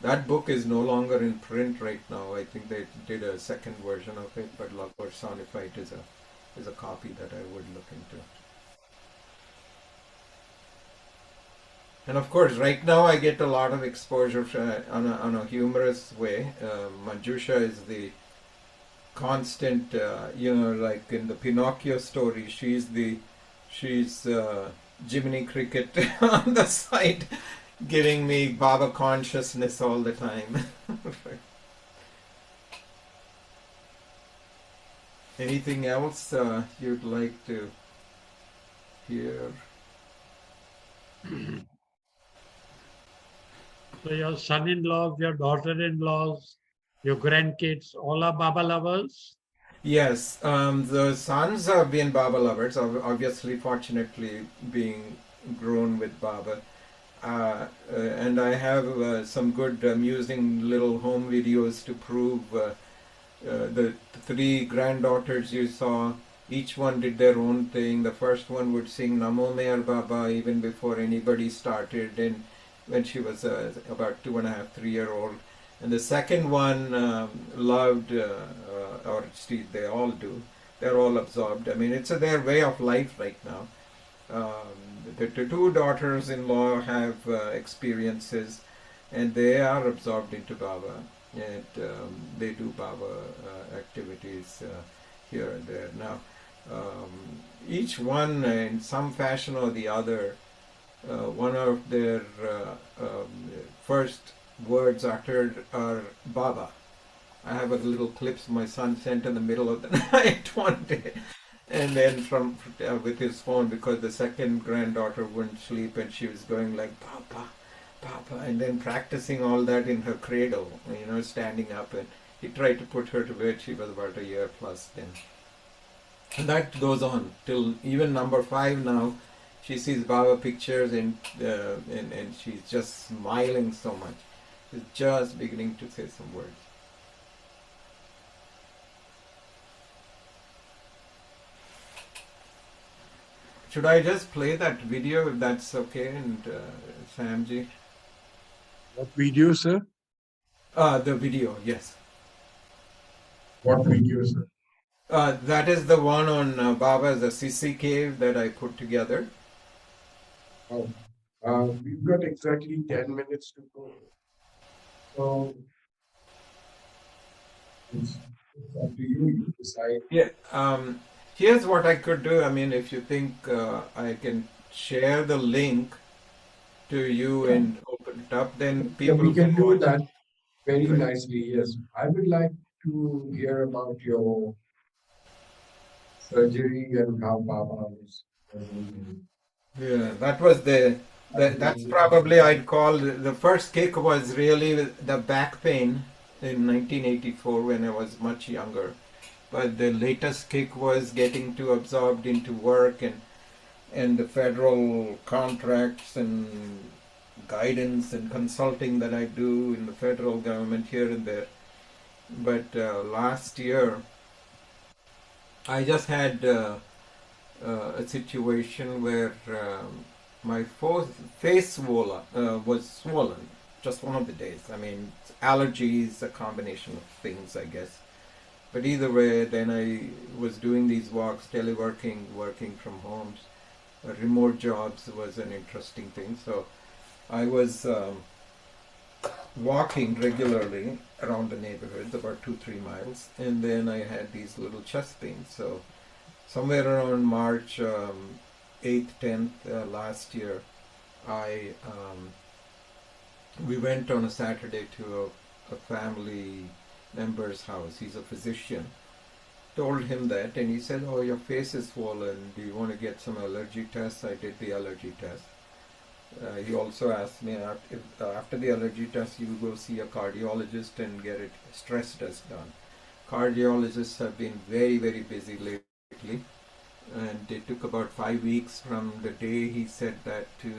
That book is no longer in print right now. I think they did a second version of it, but Love Personified is a copy that I would look into. And of course, right now I get a lot of exposure on a humorous way. Manjusha is the constant, like in the Pinocchio story, she's Jiminy Cricket on the side, giving me Baba consciousness all the time. Anything else you'd like to hear? So your son-in-laws, your daughter-in-laws, your grandkids, all are Baba lovers? Yes, the sons have been Baba lovers, obviously, fortunately, being grown with Baba. And I have some good amusing little home videos to prove the three granddaughters you saw. Each one did their own thing. The first one would sing Namo Meher Baba even before anybody started, and when she was about 2.5, 3 year old. And the second one loved, or they all do. They're all absorbed. I mean, it's their way of life right now. The two daughters-in-law have experiences, and they are absorbed into Baba, and they do Baba activities here and there. Now, each one, in some fashion or the other, one of their first words uttered are Baba. I have a little clips my son sent in the middle of the night one day, and then from with his phone, because the second granddaughter wouldn't sleep and she was going like Papa, Papa, and then practicing all that in her cradle, standing up, and he tried to put her to bed. She was about a year plus then, and that goes on till even number 5 now. She sees Baba pictures, and she's just smiling so much. She's just beginning to say some words. Should I just play that video if that's okay? And Samji? What video, sir? The video, yes. What video, sir? That is the one on Baba's Assisi cave that I put together. Oh, we've got exactly 10 minutes to go. So it's up to you. You decide. Yeah. Here's what I could do. I mean, if you think I can share the link to you and open it up, then Yeah, people we can do watch. that very Right. nicely. Yes, I would like to hear about your surgery and how Baba was present. Yeah, that was that's probably I'd call the first kick was really the back pain in 1984 when I was much younger. But the latest kick was getting too absorbed into work and the federal contracts and guidance and consulting that I do in the federal government here and there. But last year, I just had a situation where my face was swollen just one of the days. I mean, allergies, a combination of things, I guess. But either way, then I was doing these walks, teleworking, working from homes. Remote jobs was an interesting thing. So I was walking regularly around the neighborhoods, about 2-3 miles, and then I had these little chest pains. So somewhere around March 8th, 10th last year, I we went on a Saturday to a family member's house. He's a physician. Told him that, and he said, "Oh, your face is swollen. Do you want to get some allergy tests?" I did the allergy test. He also asked me if after the allergy test you go see a cardiologist and get it stress test done. Cardiologists have been very, very busy lately, and it took about 5 weeks from the day he said that to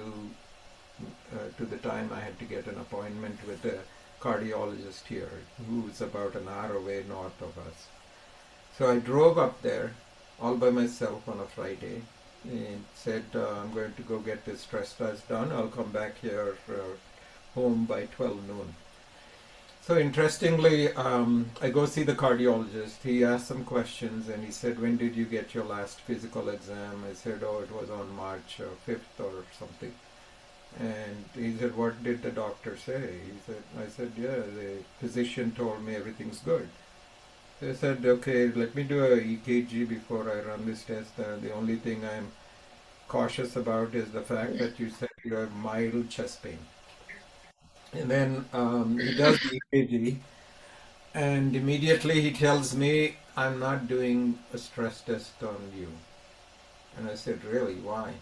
the time I had to get an appointment with a cardiologist here, who's about an hour away north of us. So I drove up there all by myself on a Friday and said, I'm going to go get this stress test done. I'll come back here home by 12 noon. So interestingly, I go see the cardiologist. He asked some questions and he said, when did you get your last physical exam? I said, oh, it was on March 5th or something. And he said, what did the doctor say? I said, yeah, the physician told me everything's good. They said, okay, let me do a EKG before I run this test. The only thing I'm cautious about is the fact that you said you have mild chest pain. And then he does the EKG, and immediately he tells me, I'm not doing a stress test on you. And I said, really, why?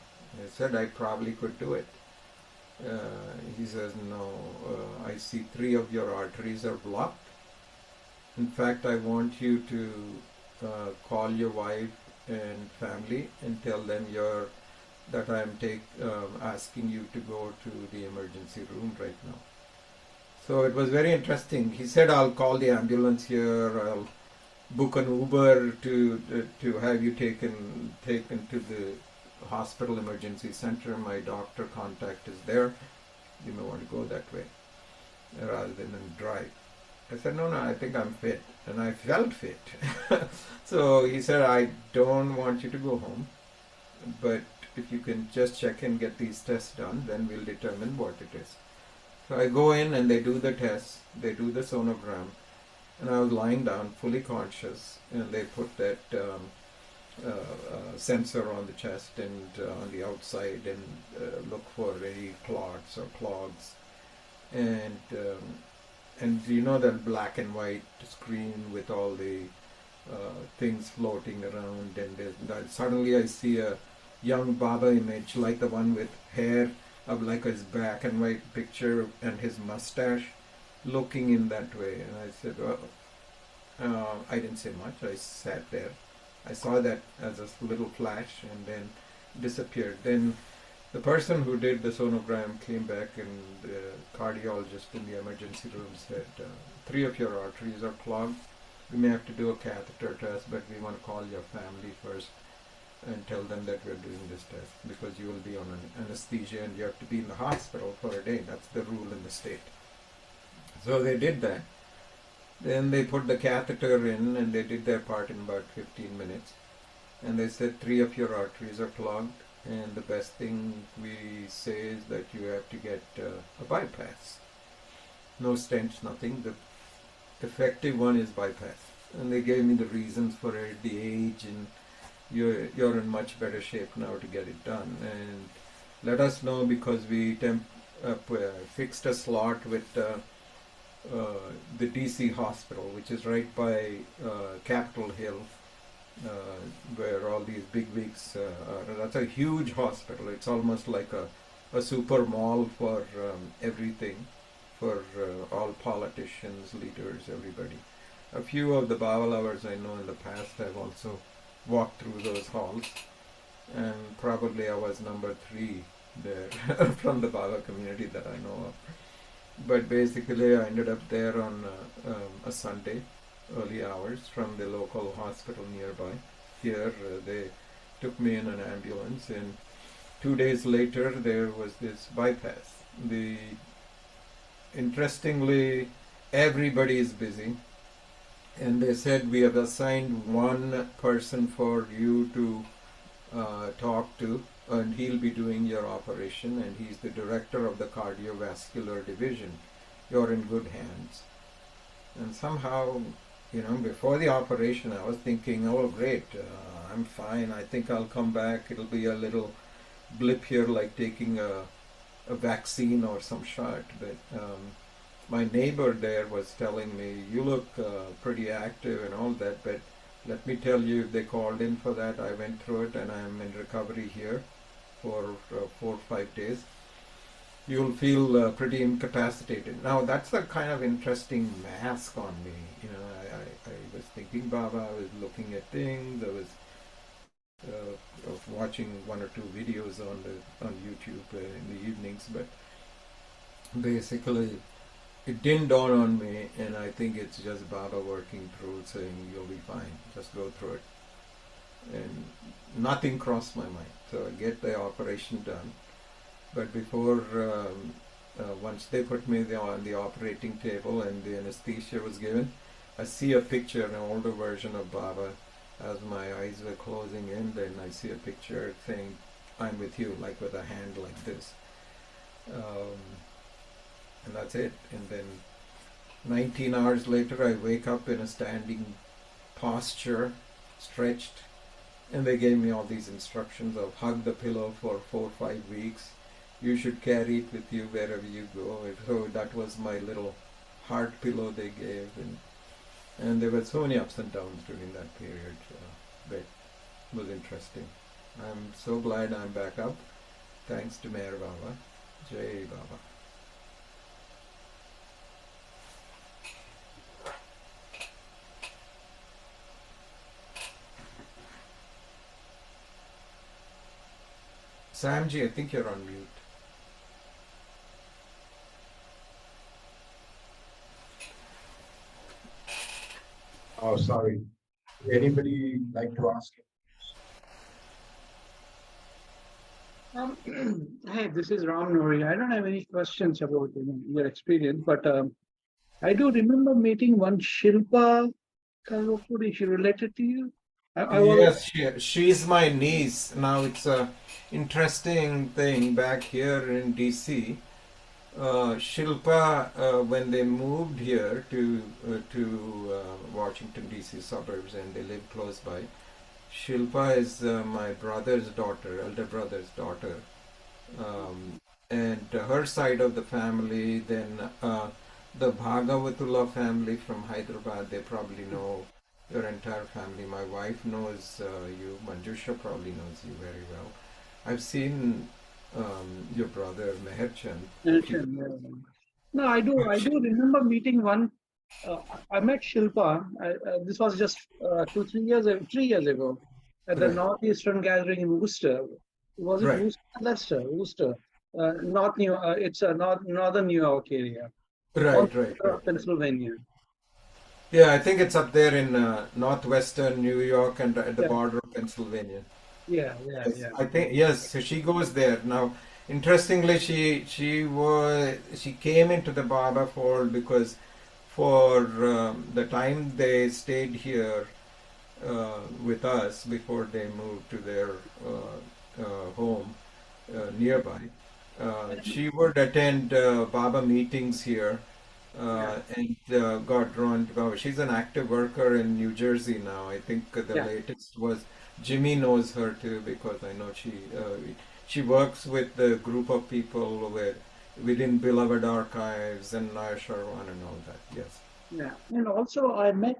I said, I probably could do it. He says, no, I see 3 of your arteries are blocked. In fact, I want you to call your wife and family and tell them that I am asking you to go to the emergency room right now. So it was very interesting. He said, I'll call the ambulance here. I'll book an Uber to have you taken to the hospital emergency center. My doctor contact is there. You may want to go that way rather than drive. I said, no, I think I'm fit. And I felt fit. So he said, I don't want you to go home, but if you can just check and get these tests done, then we'll determine what it is. So I go in and they do the tests, they do the sonogram, and I was lying down, fully conscious, and they put that sensor on the chest and on the outside and look for any clots or clogs. And you know that black and white screen with all the things floating around, and suddenly I see a young Baba image, like the one with hair of like his black and white picture and his mustache looking in that way. And I said, well, I didn't say much. I sat there. I saw that as a little flash and then disappeared. Then the person who did the sonogram came back, and the cardiologist in the emergency room said, 3 of your arteries are clogged. We may have to do a catheter test, but we want to call your family first and tell them that we're doing this test because you will be on an anesthesia and you have to be in the hospital for a day. That's the rule in the state. So they did that. Then they put the catheter in and they did their part in about 15 minutes. And they said 3 of your arteries are clogged, and the best thing we say is that you have to get a bypass. No stents, nothing. The effective one is bypass. And they gave me the reasons for it, the age, and you're in much better shape now to get it done. And let us know, because we fixed a slot with the DC hospital, which is right by Capitol Hill, where all these big wigs are. That's a huge hospital. It's almost like a super mall for everything, for all politicians, leaders, everybody. A few of the Baba lovers I know in the past have also walked through those halls, and probably I was number 3 there from the Baba community that I know of. But basically I ended up there on a Sunday, early hours, from the local hospital nearby. Here they took me in an ambulance, and 2 days later there was this bypass. Interestingly, everybody is busy, and they said, we have assigned one person for you to talk to, and he'll be doing your operation, and he's the director of the cardiovascular division. You're in good hands. And somehow, before the operation I was thinking, oh great, I'm fine, I think I'll come back, it'll be a little blip here, like taking a vaccine or some shot. But my neighbor there was telling me, you look pretty active and all that, but let me tell you, if they called in for that, I went through it, and I'm in recovery here for 4 or 5 days. You'll feel pretty incapacitated. Now that's a kind of interesting mask on me. I was thinking Baba, I was looking at things, I was watching 1 or 2 videos on YouTube in the evenings, but basically it didn't dawn on me, and I think it's just Baba working through, saying you'll be fine, just go through it. And nothing crossed my mind. So I get the operation done. But before, once they put me on the operating table and the anesthesia was given, I see a picture, an older version of Baba, as my eyes were closing in. Then I see a picture saying, I'm with you, like with a hand like this. And that's it. And then 19 hours later, I wake up in a standing posture, stretched, and they gave me all these instructions of hug the pillow for 4 or 5 weeks. you should carry it with you wherever you go. So that was my little heart pillow they gave, and there were so many ups and downs during that period, but it was interesting. I'm so glad I'm back up. Thanks to Meher Baba. Jai Baba. Samji, I think you're on mute. Oh, sorry. Anybody like to ask? Hey, this is Ram Nori. I don't have any questions about your experience, but I do remember meeting one Shilpa Kalavapudi. She related to you. I was. Yes, she's my niece. Now it's a interesting thing back here in DC. Shilpa, when they moved here to Washington DC suburbs, and they live close by. Shilpa is my brother's daughter, elder brother's daughter, and her side of the family. Then the Bhagavatullah family from Hyderabad. They probably know your entire family. My wife knows you. Manjusha probably knows you very well. I've seen your brother Meherchand. No, I do. I do remember meeting one. I met Shilpa. This was just 3 years ago, at the Right. Northeastern Gathering in Worcester. Was it Right. Worcester? Leicester, Worcester. North New. It's a northern New York area, on Right, the right, border right. of Pennsylvania. Yeah, I think it's up there in northwestern New York and at the Yeah, border of Pennsylvania. yeah, Yes, yeah. I think yes. So she goes there now. Interestingly, she came into the Baba fold because for the time they stayed here with us before they moved to their home nearby. She would attend Baba meetings here Yeah, and got drawn to Baba. She's an active worker in New Jersey now. I think the yeah, latest was Jimmy knows her too because I know she works with the group of people within Beloved Archives and Naya Sharwan and all that. Yes. yeah. And also, I met.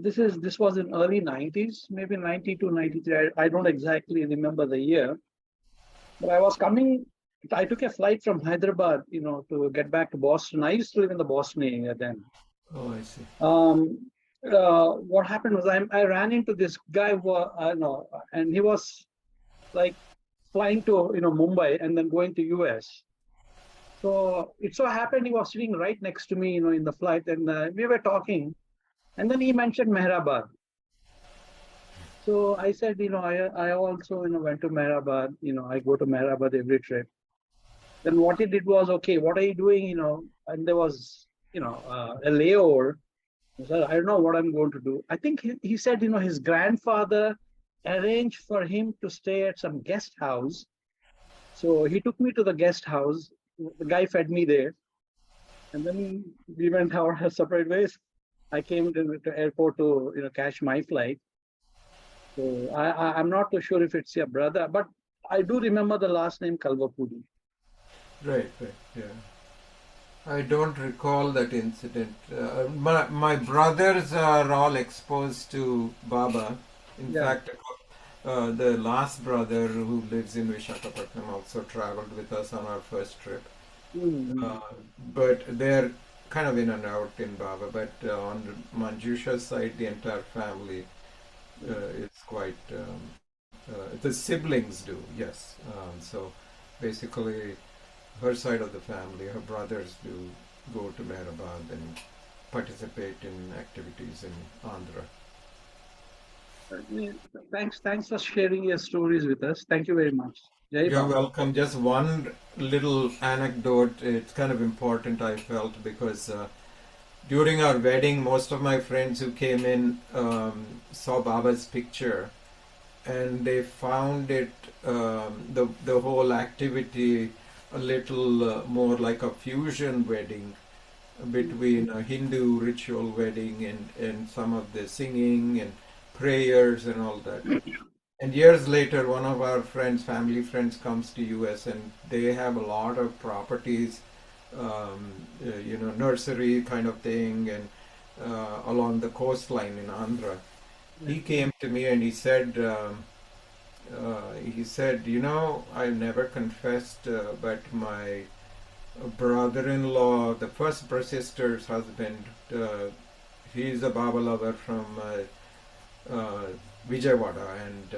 This was in early '90s, maybe '92, '93. I don't exactly remember the year, but I was coming. I took a flight from Hyderabad, to get back to Boston. I used to live in the Boston area then. Oh, I see. What happened was I ran into this guy who I know, and he was like flying to Mumbai and then going to US. So it so happened he was sitting right next to me, in the flight, and we were talking, and then he mentioned Mehrabad. So I said, I also went to Mehrabad. I go to Mehrabad every trip. Then what he did was, okay, what are you doing? And there was a layover. I said, I don't know what I'm going to do. I think he said, his grandfather arranged for him to stay at some guest house. So he took me to the guest house. The guy fed me there. And then we went our separate ways. I came to the airport to catch my flight. So I'm not too sure if it's your brother, but I do remember the last name Kalavapudi. Right, right, yeah. I don't recall that incident. My brothers are all exposed to Baba. In Yeah. fact, the last brother who lives in Vishakhapatnam also traveled with us on our first trip. Mm-hmm. But they're kind of in and out in Baba. But on Manjusha's side, the entire family is quite. The siblings do, yes. So basically, her side of the family, her brothers do go to Mehrabad and participate in activities in Andhra. Thanks for sharing your stories with us. Thank you very much. Jai You're Baba. welcome. Just one little anecdote. It's kind of important, I felt, because during our wedding, most of my friends who came in saw Baba's picture, and they found it the whole activity a little more like a fusion wedding between a Hindu ritual wedding and some of the singing and prayers and all that. And years later, one of our friends, family friends, comes to US, and they have a lot of properties, nursery kind of thing, and along the coastline in Andhra. He came to me and he said, I've never confessed, but my brother-in-law, the first sister's husband, he's a Baba lover from uh, Vijayawada and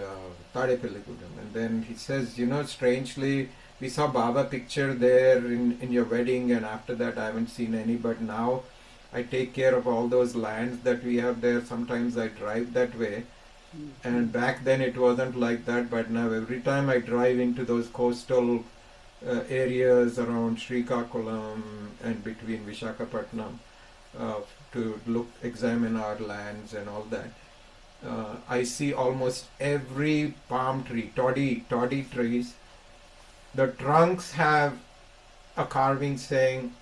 Tadepalligudam. And then he says, strangely, we saw Baba picture there in your wedding, and after that I haven't seen any, but now I take care of all those lands that we have there. Sometimes I drive that way. And back then it wasn't like that, but now every time I drive into those coastal areas around Srikakulam and between Vishakhapatnam to examine our lands and all that, I see almost every palm tree, toddy trees. The trunks have a carving saying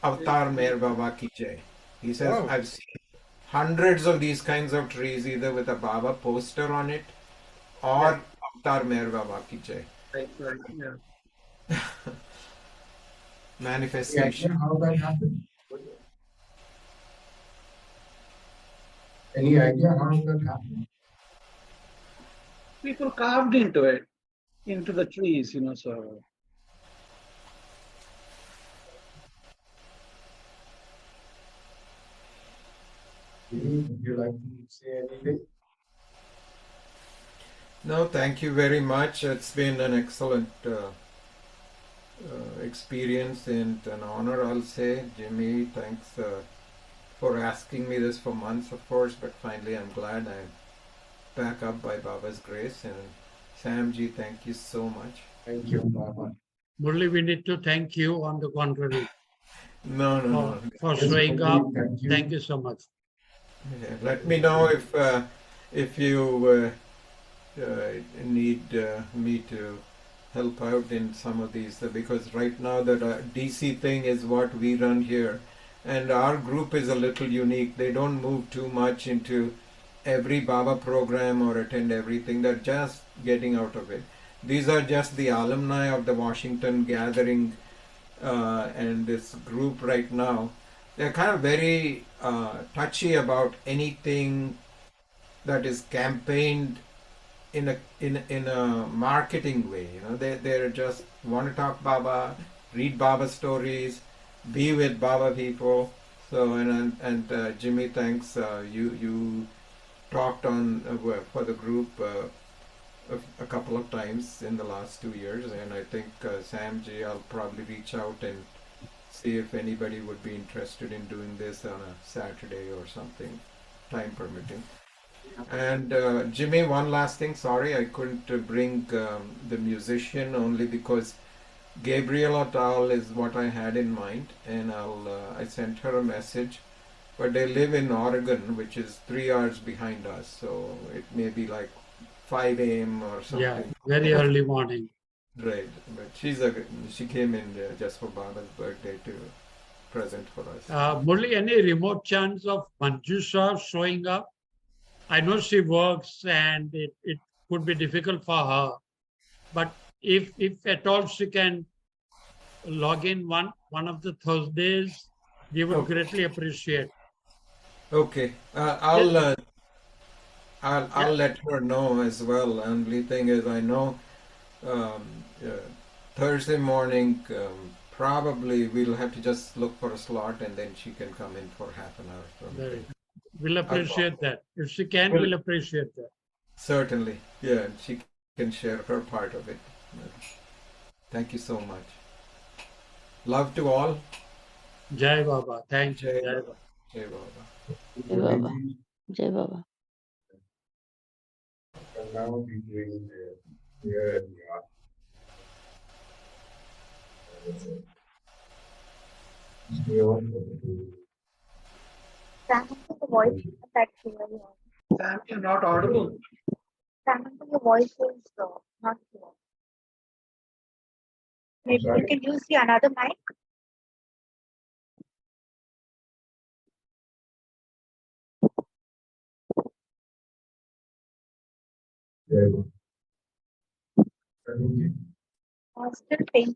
Avatar Mer Baba Ki Jai. He says, Wow. I've seen hundreds of these kinds of trees, either with a Baba poster on it or Avatar Mer Baba Ki Jai. Right, yeah. Manifestation. How that happened? Any idea how that happened? People carved into it, into the trees, so. Would you like to say anything? No, thank you very much. It's been an excellent experience and an honor, I'll say. Jimmy, thanks for asking me this for months, of course, but finally I'm glad I'm back up by Baba's grace. And Samji, thank you so much. Thank you, Baba. Murali, we need to thank you on the contrary No. for Yes, showing Murali, up. thank you. Thank you so much. Yeah, let me know if you need me to help out in some of these, because right now the DC thing is what we run here, and our group is a little unique. They don't move too much into every Baba program or attend everything. They're just getting out of it. These are just the alumni of the Washington gathering, and this group right now. They're kind of very touchy about anything that is campaigned in a marketing way. They just want to talk Baba, read Baba stories, be with Baba people. So and Jimmy, thanks. You talked on for the group a couple of times in the last 2 years, and I think Sam J, I'll probably reach out and see if anybody would be interested in doing this on a Saturday or something, time permitting. And Jimmy, one last thing. Sorry, I couldn't bring the musician, only because Gabriel Atal is what I had in mind, and I sent her a message. But they live in Oregon, which is 3 hours behind us, so it may be like 5 a.m. or Yeah, something. very early morning. Right, but she came in just for Baba's birthday to present for us. Murali, any remote chance of Manjusha showing up? I know she works and it could be difficult for her, but if at all she can log in one of the Thursdays, we would Okay. greatly appreciate. Okay, I'll Yeah, let her know as well. Only thing is, I know um, uh, Thursday morning probably we'll have to just look for a slot, and then she can come in for half an hour from very there. good. We'll I'll appreciate that. If she can, Well, we'll appreciate that. certainly, yeah, she can share her part of it. Thank you so much. Love to all. Jai Baba. Thank you. Jai Jai Baba. Baba. Jai Baba. Jai Baba. Jai Baba. And now we bring here and Samantha, the voice is not that clear. Sam, you're not audible. Samantha, your voice is not clear. Maybe you can use the another mic. Still pain.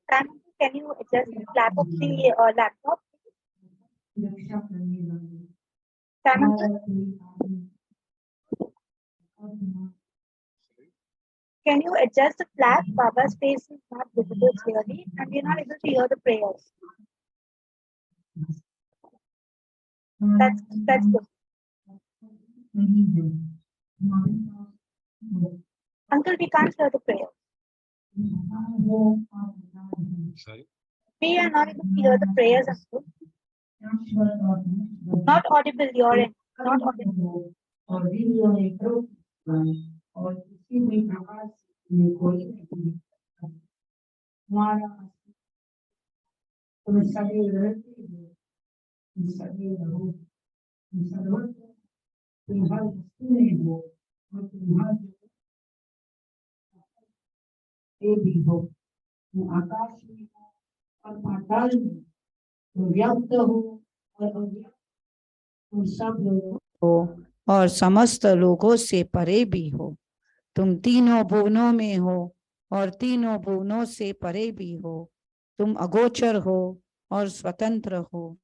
Sam, can you adjust the flap of the laptop? Sam, can you adjust the flap? Baba's face is not visible clearly, and we're not able to hear the prayers. That's good. Uncle, we can't hear the prayers. Sorry. We are not able to hear the prayers, Uncle. Not audible, your end. Not audible. हो और समस्त लोगों से परे भी हो। तुम तीनों भुवनों में हो और तीनों भुवनों से परे भी हो। तुम अगोचर हो और स्वतंत्र हो।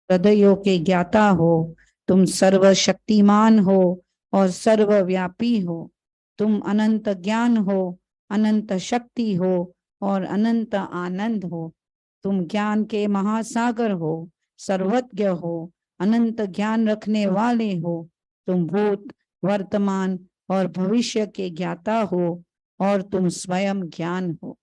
हृदयों के ज्ञाता हो। तुम सर्वशक्तिमान हो और सर्वव्यापी हो। तुम अनंत ज्ञान हो, अनंत शक्ति हो और अनंत आनंद हो। तुम ज्ञान के महासागर हो, सर्वज्ञ हो, अनंत ज्ञान रखने वाले हो। तुम भूत, वर्तमान और भविष्य के ज्ञाता हो और तुम स्वयं ज्ञान हो।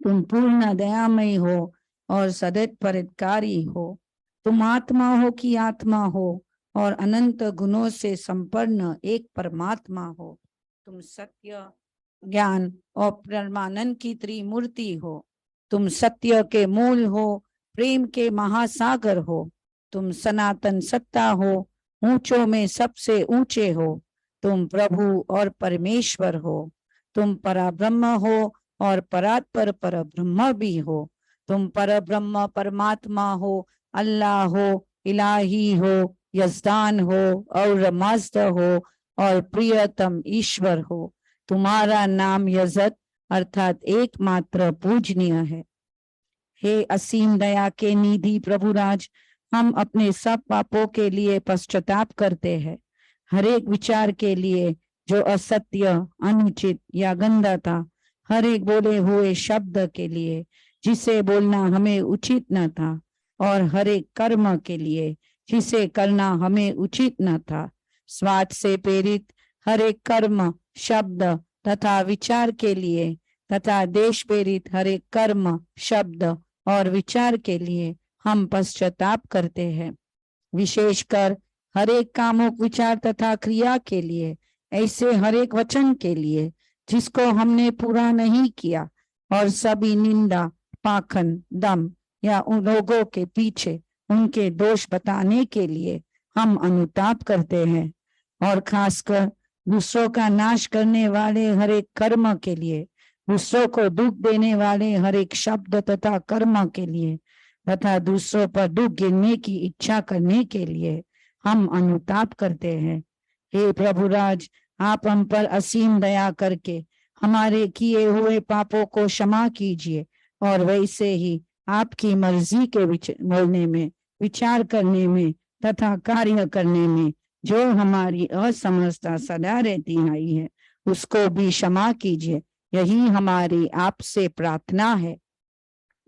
तुम पूर्ण दयामय हो और सदैव परित्कारी हो। तुम आत्मा हो कि आत्मा हो और अनंत गुणों से संपन्न एक परमात्मा हो। तुम सत्य, ज्ञान और परमानंद की त्रिमूर्ति हो। तुम सत्य के मूल हो, प्रेम के महासागर हो। तुम सनातन सत्ता हो, ऊंचों में सबसे ऊंचे हो। तुम प्रभु और परमेश्वर हो। तुम पराब्रह्म हो और परात्पर पर ब्रह्म भी हो। तुम परब्रह्म परमात्मा हो, अल्लाह हो, इलाही हो, यजदान हो और मस्त हो और प्रियतम ईश्वर हो। तुम्हारा नाम यजत अर्थात एकमात्र पूजनीय है। हे असीम दया के निधि प्रभुराज, हम अपने सब पापों के लिए पश्चाताप करते हैं। हर एक विचार के लिए जो असत्य, अनुचित या गंदा था, हर एक बोले हुए शब्द के लिए जिसे बोलना हमें उचित न था, और हर एक कर्म के लिए जिसे करना हमें उचित न था। स्वार्थ से प्रेरित हर एक कर्म, शब्द तथा विचार के लिए तथा देश प्रेरित हर एक कर्म, शब्द और विचार के लिए हम पश्चाताप करते हैं। विशेषकर हर एक कामुक विचार तथा क्रिया के लिए, ऐसे हर एक वचन के लिए जिसको हमने पूरा नहीं किया, और सभी निंदा, पाखंड, दम या उन लोगों के पीछे उनके दोष बताने के लिए हम अनुताप करते हैं। और खासकर दूसरों का नाश करने वाले हर एक कर्म के लिए, दूसरों को दुख देने वाले हर एक शब्द तथा कर्म के लिए तथा दूसरों पर दुख गिरने की इच्छा करने के लिए हम अनुताप करते हैं। हे प्रभुराज, आप हम पर असीम दया करके हमारे किए हुए पापों को क्षमा कीजिए, और वैसे ही आपकी मर्जी के बोलने में, विचार करने में तथा कार्य करने में जो हमारी असमझता सदा रहती आई है, उसको भी क्षमा कीजिए। यही हमारी आपसे प्रार्थना है।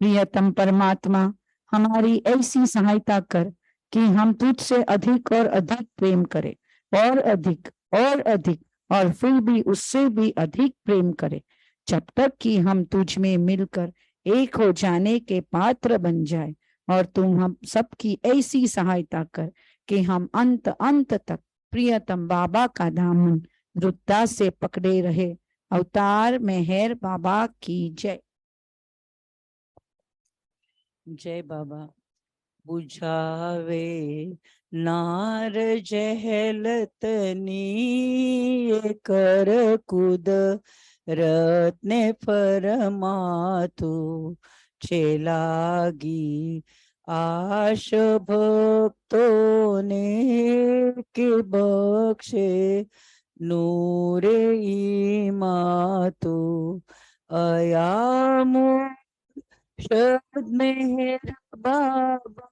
प्रियतम परमात्मा, हमारी ऐसी सहायता कर कि हम तुझसे अधिक और अधिक प्रेम करें, और अधिक और अधिक, और फिर भी उससे भी अधिक प्रेम करें, जब तक कि हम तुझ में मिलकर एक हो जाने के पात्र बन जाए। और तुम हम सबकी ऐसी सहायता कर कि हम अंत अंत तक प्रियतम बाबा का दामन दृढ़ता से पकड़े रहे। अवतार मेहर बाबा की जय। जय बाबा। बुझावे नार जहलतनी कर कुद रत्ने फरमातु छेलागी आश भक्तों ने के बख्शे नूरे ईमातु अयामु शब्द मेहर बाबा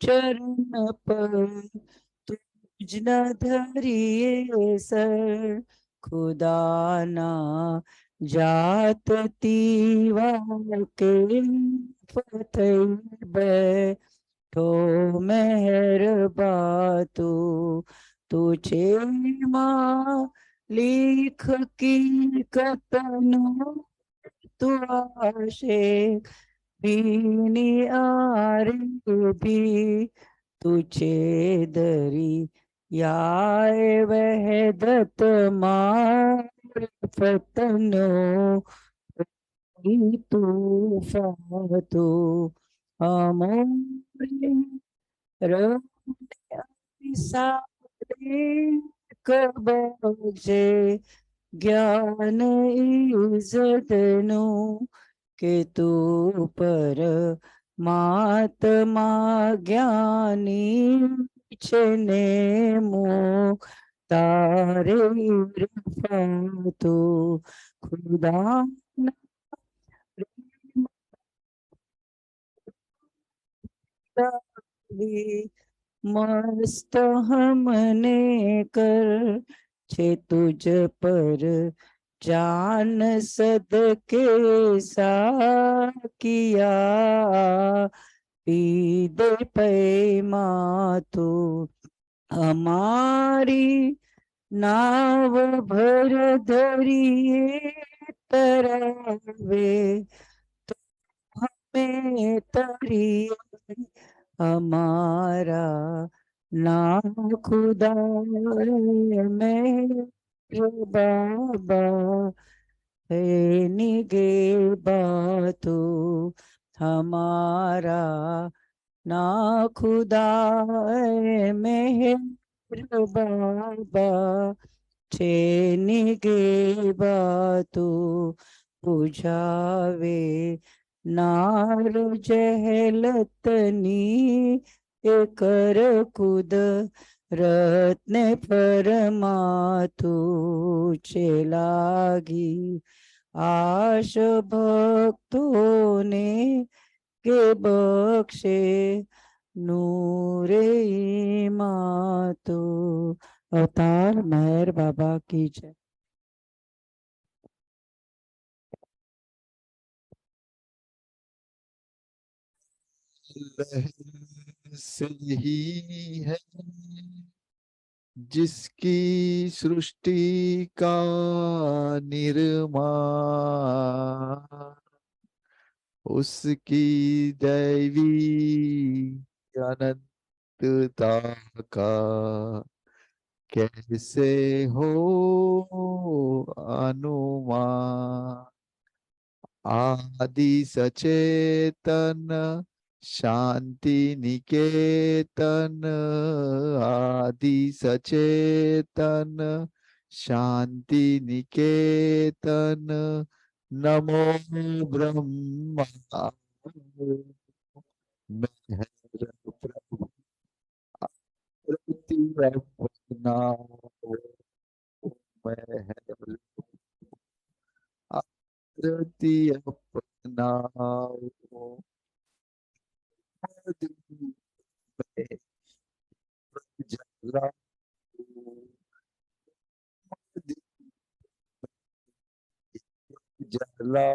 चरण पर तुझ न धरिए सर खुदा ना जात तीवा के फतेह बैठो मेहर बातू तुझे माँ लिख की कतनो तू आशे बीनी आरे भी तुझे दरी याए वहदत मार फतनो तू फातू हमारे रब सारे कबजे ज्ञान इज्जत नो के तू पर महात्मा ज्ञानी छने मो तारे इरफातु खुदा मस्त हमने कर छे तुझ पर जान सदके सा किया पी दे पैमा तू हमारी नाव भर धरिए तरावे तो हमें तरिए हमारा ना खुदा में बाबा है निगे बातू हमारा ना खुदा मेहर बाबा छे निगे बातू बुझावे नार जहलतनी कर कुद रत्ने फरमातु छेलागी आश भक्तों ने के बख्शे नूरे मातु। अवतार मेहर बाबा की जय। से ही है जिसकी सृष्टि का निर्माण उसकी दैवी अनंतता का कैसे हो अनुमान आदि सचेतन शांति निकेतन आदि सचेतन शांति निकेतन नमो ब्रह्मा मेहर प्रभु आकृति अपना मेहर आकृति अपनाओ जला जला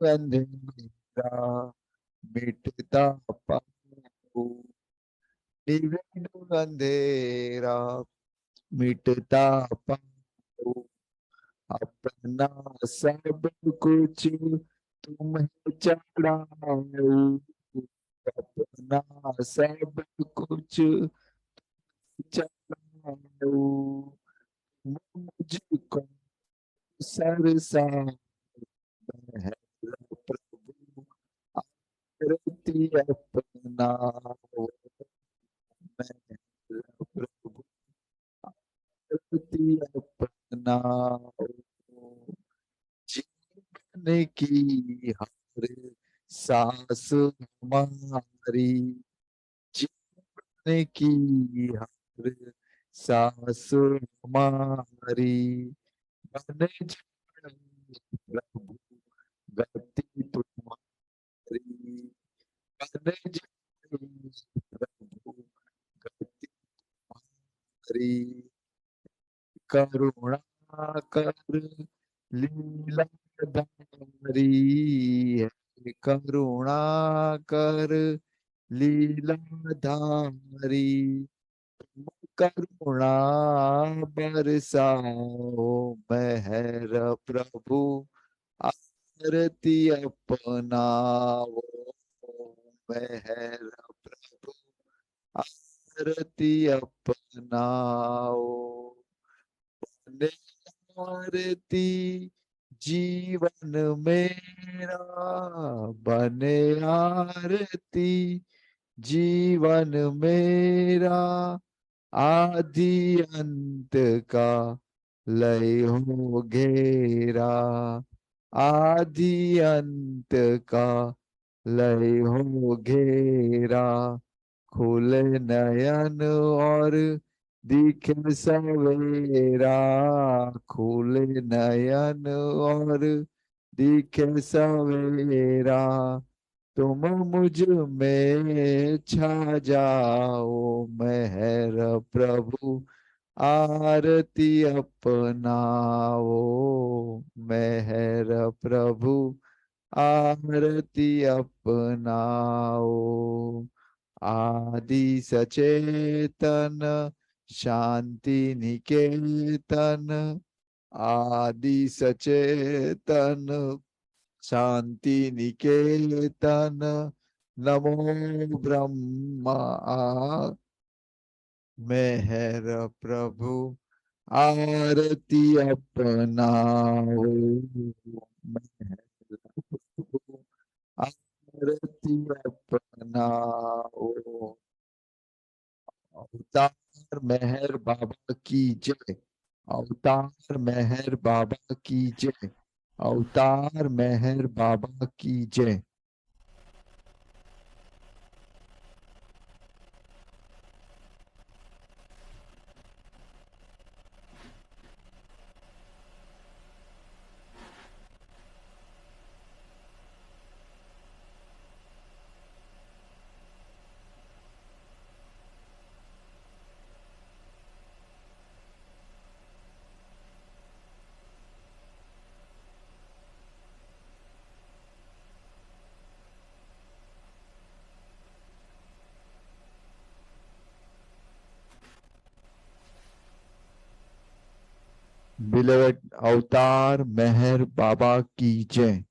अंधेरा मिटता पाओ अंधेरा मिटता पाओ अपना सब कुछ तुम्हें चढ़ाओ अपना सब कुछ चलाओ, मुझको सरसा है प्रभु, आरती अपनाओ, मैं प्रभु आरती अपनाओ, जीवन की हर सांस हमारी, जीवन की हर सांस हमारी, बन जाए प्रभु गति तुम्हारी, बन जाए प्रभु गति तुम्हारी, करुणा कर लीला धारी है, करुणा कर लीला धारी, करुणा बरसाओ मेहर प्रभु, आरती अपनाओ मेहर प्रभु, आरती अपनाओ, बने आरती जीवन मेरा, बने आरती जीवन मेरा, आदि अंत का लय हो घेरा, आदि अंत का लय हो घेरा, खुले नयन और दिखे सवेरा, खुले नयन और दिखे सवेरा, तुम मुझ में छा जाओ मेहर प्रभु, आरती अपनाओ मेहर प्रभु, आरती अपनाओ, आदि सचेतन शांति निकेतन, आदि सचेतन शांति निकेतन, नमो ब्रह्मा मेहर प्रभु, आरती अपनाओ मेहर प्रभु, आरती अपनाओ, अवतार मेहर बाबा की जय, अवतार मेहर बाबा की जय, अवतार मेहर बाबा की जय। Beloved अवतार मेहर बाबा की जय।